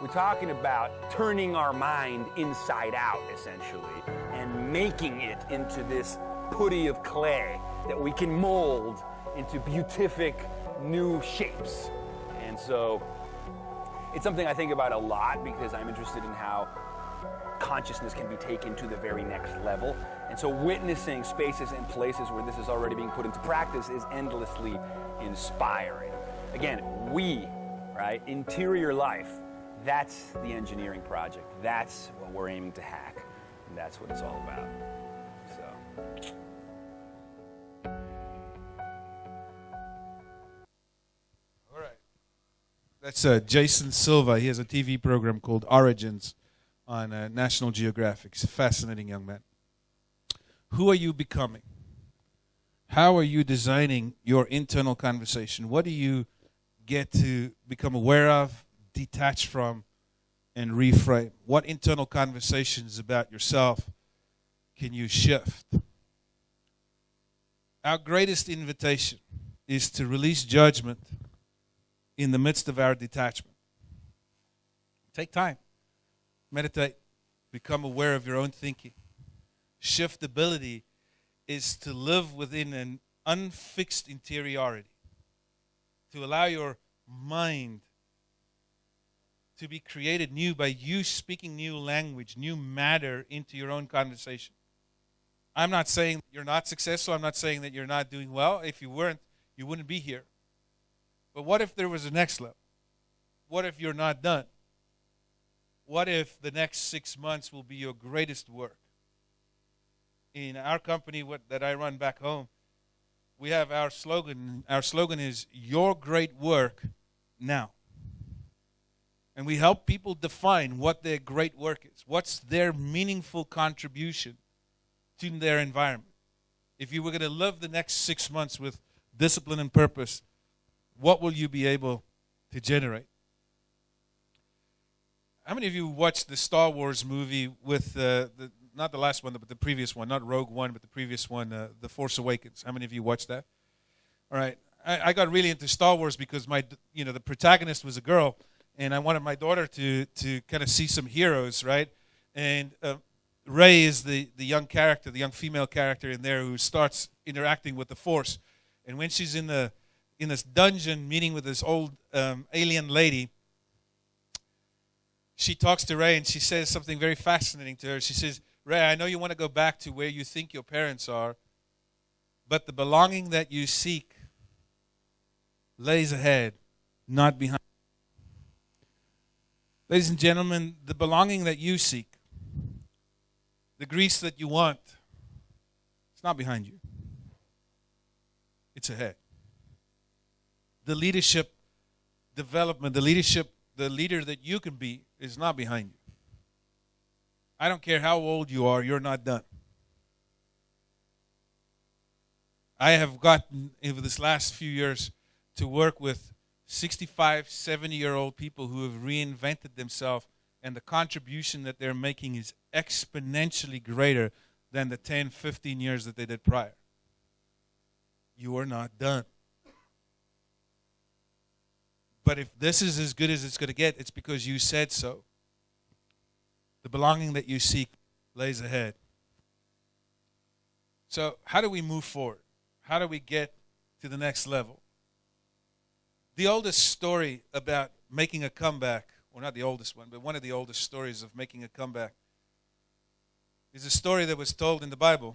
We're talking about turning our mind inside out, essentially, and making it into this putty of clay that we can mold into beatific new shapes. And so it's something I think about a lot because I'm interested in how consciousness can be taken to the very next level. And so witnessing spaces and places where this is already being put into practice is endlessly inspiring. Again, right? Interior life, that's the engineering project. That's what we're aiming to hack. And that's what it's all about. So. All right. That's Jason Silva. He has a TV program called Origins on National Geographic. He's a fascinating young man. Who are you becoming? How are you designing your internal conversation? What do you get to become aware of, detach from, and reframe? What internal conversations about yourself can you shift? Our greatest invitation is to release judgment in the midst of our detachment. Take time. Meditate. Become aware of your own thinking. Shiftability is to live within an unfixed interiority. To allow your mind to be created new by you speaking new language, new matter into your own conversation. I'm not saying you're not successful. I'm not saying that you're not doing well. If you weren't, you wouldn't be here. But what if there was a next level? What if you're not done? What if the next 6 months will be your greatest work? In our company that I run back home, we have our slogan. Our slogan is, your great work now. And we help people define what their great work is. What's their meaningful contribution to their environment? If you were going to live the next 6 months with discipline and purpose, what will you be able to generate? How many of you watched the Star Wars movie with not the last one, but the previous one, not Rogue One, but the previous one, The Force Awakens? How many of you watched that? All right. I got really into Star Wars because the protagonist was a girl, and I wanted my daughter to kind of see some heroes, right? And Rey is the young character, the young female character in there who starts interacting with the Force. And when she's in this dungeon meeting with this old alien lady, she talks to Rey and she says something very fascinating to her. She says, Rey, I know you want to go back to where you think your parents are, but the belonging that you seek lays ahead, not behind. Ladies and gentlemen, the belonging that you seek, the grace that you want, it's not behind you. It's ahead. The leadership development, the leader that you can be is not behind you. I don't care how old you are, you're not done. I have gotten, over this last few years, to work with 65, 70-year-old people who have reinvented themselves, and the contribution that they're making is exponentially greater than the 10, 15 years that they did prior. You are not done. But if this is as good as it's going to get, it's because you said so. The belonging that you seek lays ahead. So how do we move forward? How do we get to the next level? The oldest story about making a comeback, or not the oldest one, but one of the oldest stories of making a comeback, is a story that was told in the Bible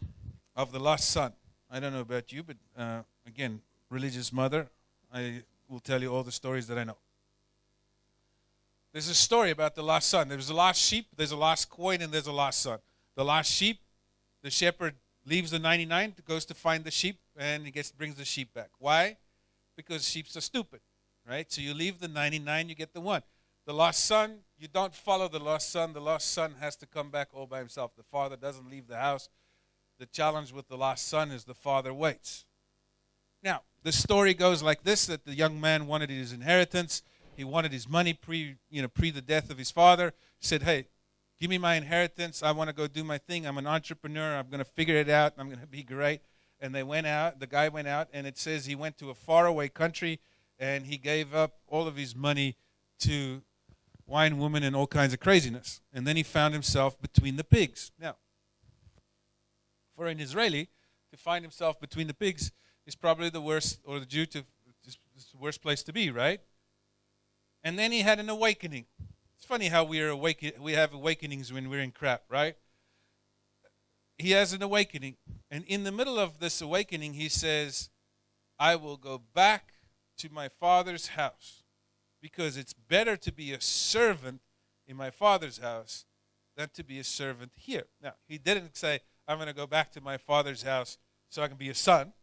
of the lost son. I don't know about you, but again, religious mother, I will tell you all the stories that I know. There's a story about the lost son. There's a lost sheep, there's a lost coin, and there's a lost son. The lost sheep, the shepherd leaves the 99, goes to find the sheep, and he brings the sheep back. Why? Because sheep are stupid, right? So you leave the 99, you get the one. The lost son, you don't follow the lost son. The lost son has to come back all by himself. The father doesn't leave the house. The challenge with the lost son is the father waits. Now, the story goes like this, that the young man wanted his inheritance, He wanted his money pre the death of his father. He said, hey, give me my inheritance. I want to go do my thing. I'm an entrepreneur. I'm going to figure it out. I'm going to be great. And they went out. The guy went out, and it says he went to a faraway country, and he gave up all of his money to wine, women, and all kinds of craziness. And then he found himself between the pigs. Now, for an Israeli to find himself between the pigs is probably the worst, or the Jew to it's the worst place to be, right? And then he had an awakening. It's funny how we have awakenings when we're in crap, right? He has an awakening. And in the middle of this awakening, he says, I will go back to my father's house because it's better to be a servant in my father's house than to be a servant here. Now, he didn't say, I'm going to go back to my father's house so I can be a son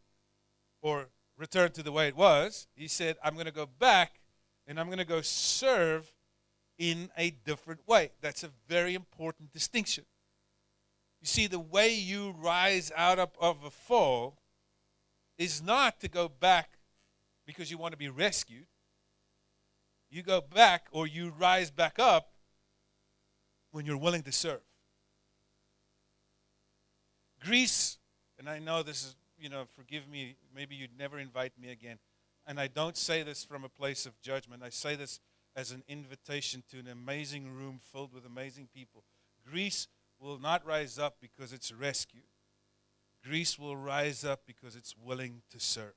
or return to the way it was. He said, I'm going to go back and I'm going to go serve in a different way. That's a very important distinction. You see, the way you rise out of a fall is not to go back because you want to be rescued. You go back, or you rise back up when you're willing to serve. Greece, and I know this is, forgive me, maybe you'd never invite me again. And I don't say this from a place of judgment. I say this as an invitation to an amazing room filled with amazing people. Greece will not rise up because it's rescued. Greece will rise up because it's willing to serve.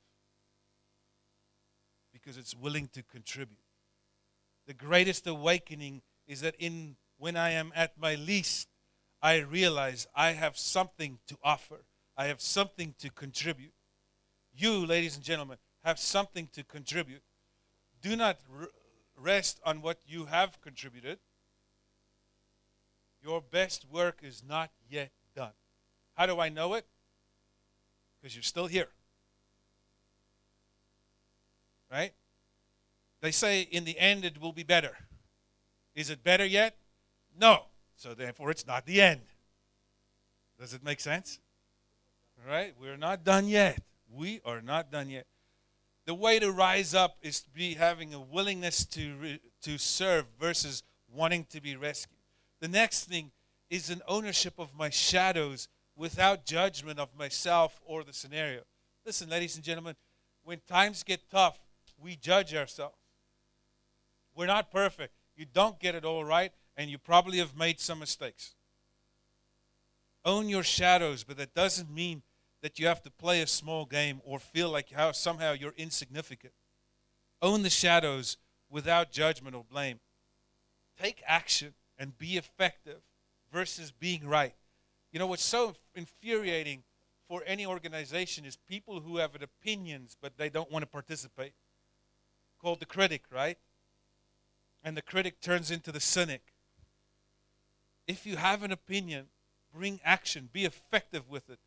Because it's willing to contribute. The greatest awakening is that when I am at my least, I realize I have something to offer. I have something to contribute. You, ladies and gentlemen, have something to contribute. Do not rest on what you have contributed. Your best work is not yet done. How do I know it? Because you're still here. Right? They say in the end it will be better. Is it better yet? No. So therefore it's not the end. Does it make sense? All right? We're not done yet. We are not done yet. The way to rise up is to be having a willingness to serve versus wanting to be rescued. The next thing is an ownership of my shadows without judgment of myself or the scenario. Listen, ladies and gentlemen, when times get tough, we judge ourselves. We're not perfect. You don't get it all right, and you probably have made some mistakes. Own your shadows, but that doesn't mean that you have to play a small game or feel like somehow you're insignificant. Own the shadows without judgment or blame. Take action and be effective versus being right. You know what's so infuriating for any organization is people who have opinions but they don't want to participate. Called the critic, right? And the critic turns into the cynic. If you have an opinion, bring action, be effective with it.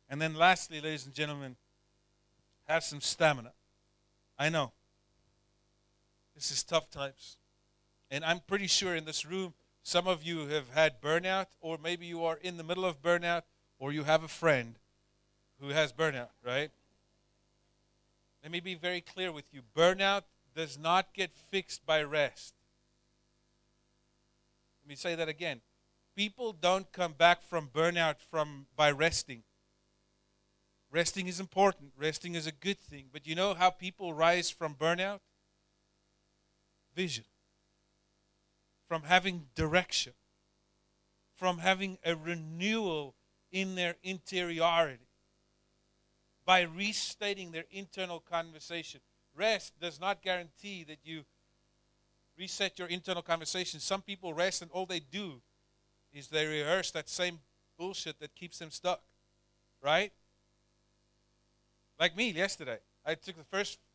And then lastly, ladies and gentlemen, have some stamina. I know. This is tough times. And I'm pretty sure in this room, some of you have had burnout, or maybe you are in the middle of burnout, or you have a friend who has burnout, right? Let me be very clear with you. Burnout does not get fixed by rest. Let me say that again. People don't come back from burnout by resting. Resting is important. Resting is a good thing. But you know how people rise from burnout? Vision. From having direction. From having a renewal in their interiority. By restating their internal conversation. Rest does not guarantee that you reset your internal conversation. Some people rest and all they do is they rehearse that same bullshit that keeps them stuck. Right? Like me yesterday. I took the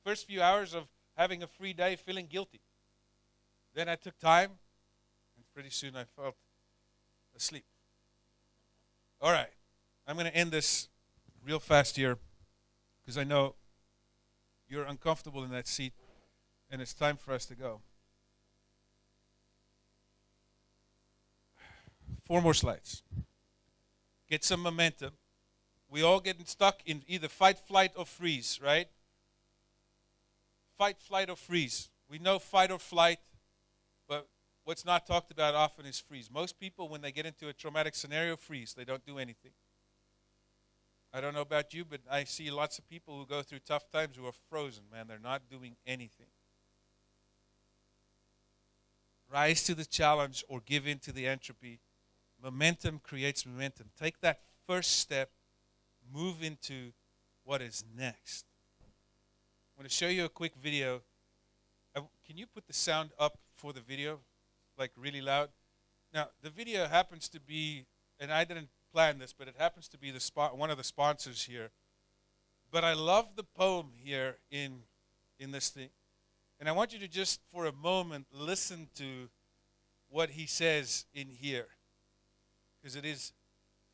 first few hours of having a free day feeling guilty. Then I took time, and pretty soon I felt asleep. All right. I'm going to end this real fast here because I know you're uncomfortable in that seat, and it's time for us to go. 4 more slides. Get some momentum. We all get stuck in either fight, flight, or freeze, right? Fight, flight, or freeze. We know fight or flight, but what's not talked about often is freeze. Most people, when they get into a traumatic scenario, freeze. They don't do anything. I don't know about you, but I see lots of people who go through tough times who are frozen, man. They're not doing anything. Rise to the challenge or give in to the entropy. Momentum creates momentum. Take that first step, move into what is next. I'm going to show you a quick video. Can you put the sound up for the video, like really loud? Now, the video happens to be, and I didn't plan this, but it happens to be one of the sponsors here. But I love the poem here in this thing. And I want you to just, for a moment, listen to what he says in here, because it is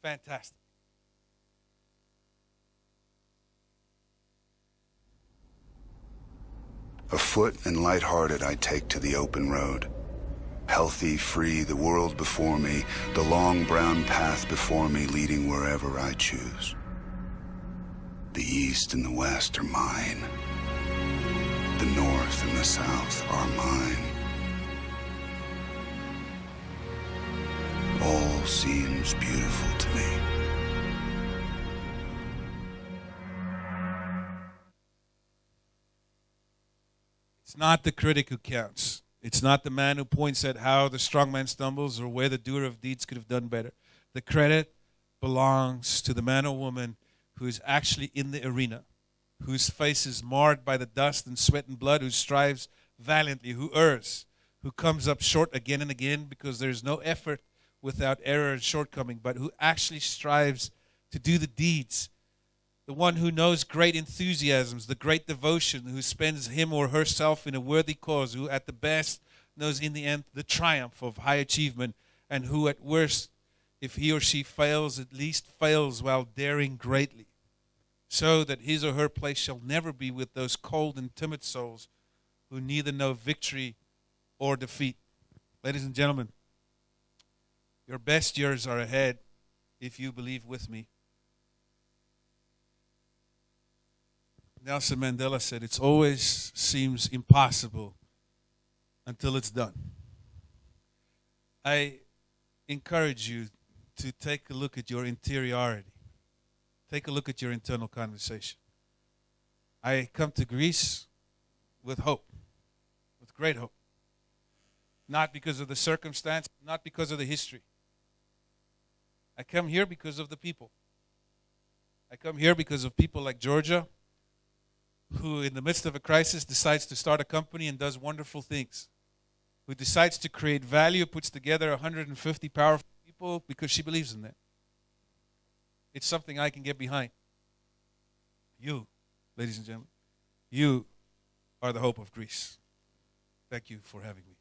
fantastic. Afoot and lighthearted I take to the open road. Healthy, free, the world before me, the long brown path before me leading wherever I choose. The east and the west are mine. The north and the south are mine. All seems beautiful to me. It's not the critic who counts. It's not the man who points at how the strong man stumbles or where the doer of deeds could have done better. The credit belongs to the man or woman who is actually in the arena, whose face is marred by the dust and sweat and blood, who strives valiantly, who errs, who comes up short again and again because there is no effort without error and shortcoming, but who actually strives to do the deeds. The one who knows great enthusiasms, the great devotion, who spends him or herself in a worthy cause, who at the best knows in the end the triumph of high achievement, and who at worst, if he or she fails, at least fails while daring greatly, so that his or her place shall never be with those cold and timid souls who neither know victory or defeat. Ladies and gentlemen, your best years are ahead if you believe with me. Nelson Mandela said, "It always seems impossible until it's done." I encourage you to take a look at your interiority. Take a look at your internal conversation. I come to Greece with hope, with great hope. Not because of the circumstance, not because of the history. I come here because of the people. I come here because of people like Georgia, who in the midst of a crisis decides to start a company and does wonderful things, who decides to create value, puts together 150 powerful people because she believes in that. It's something I can get behind. You, ladies and gentlemen, you are the hope of Greece. Thank you for having me.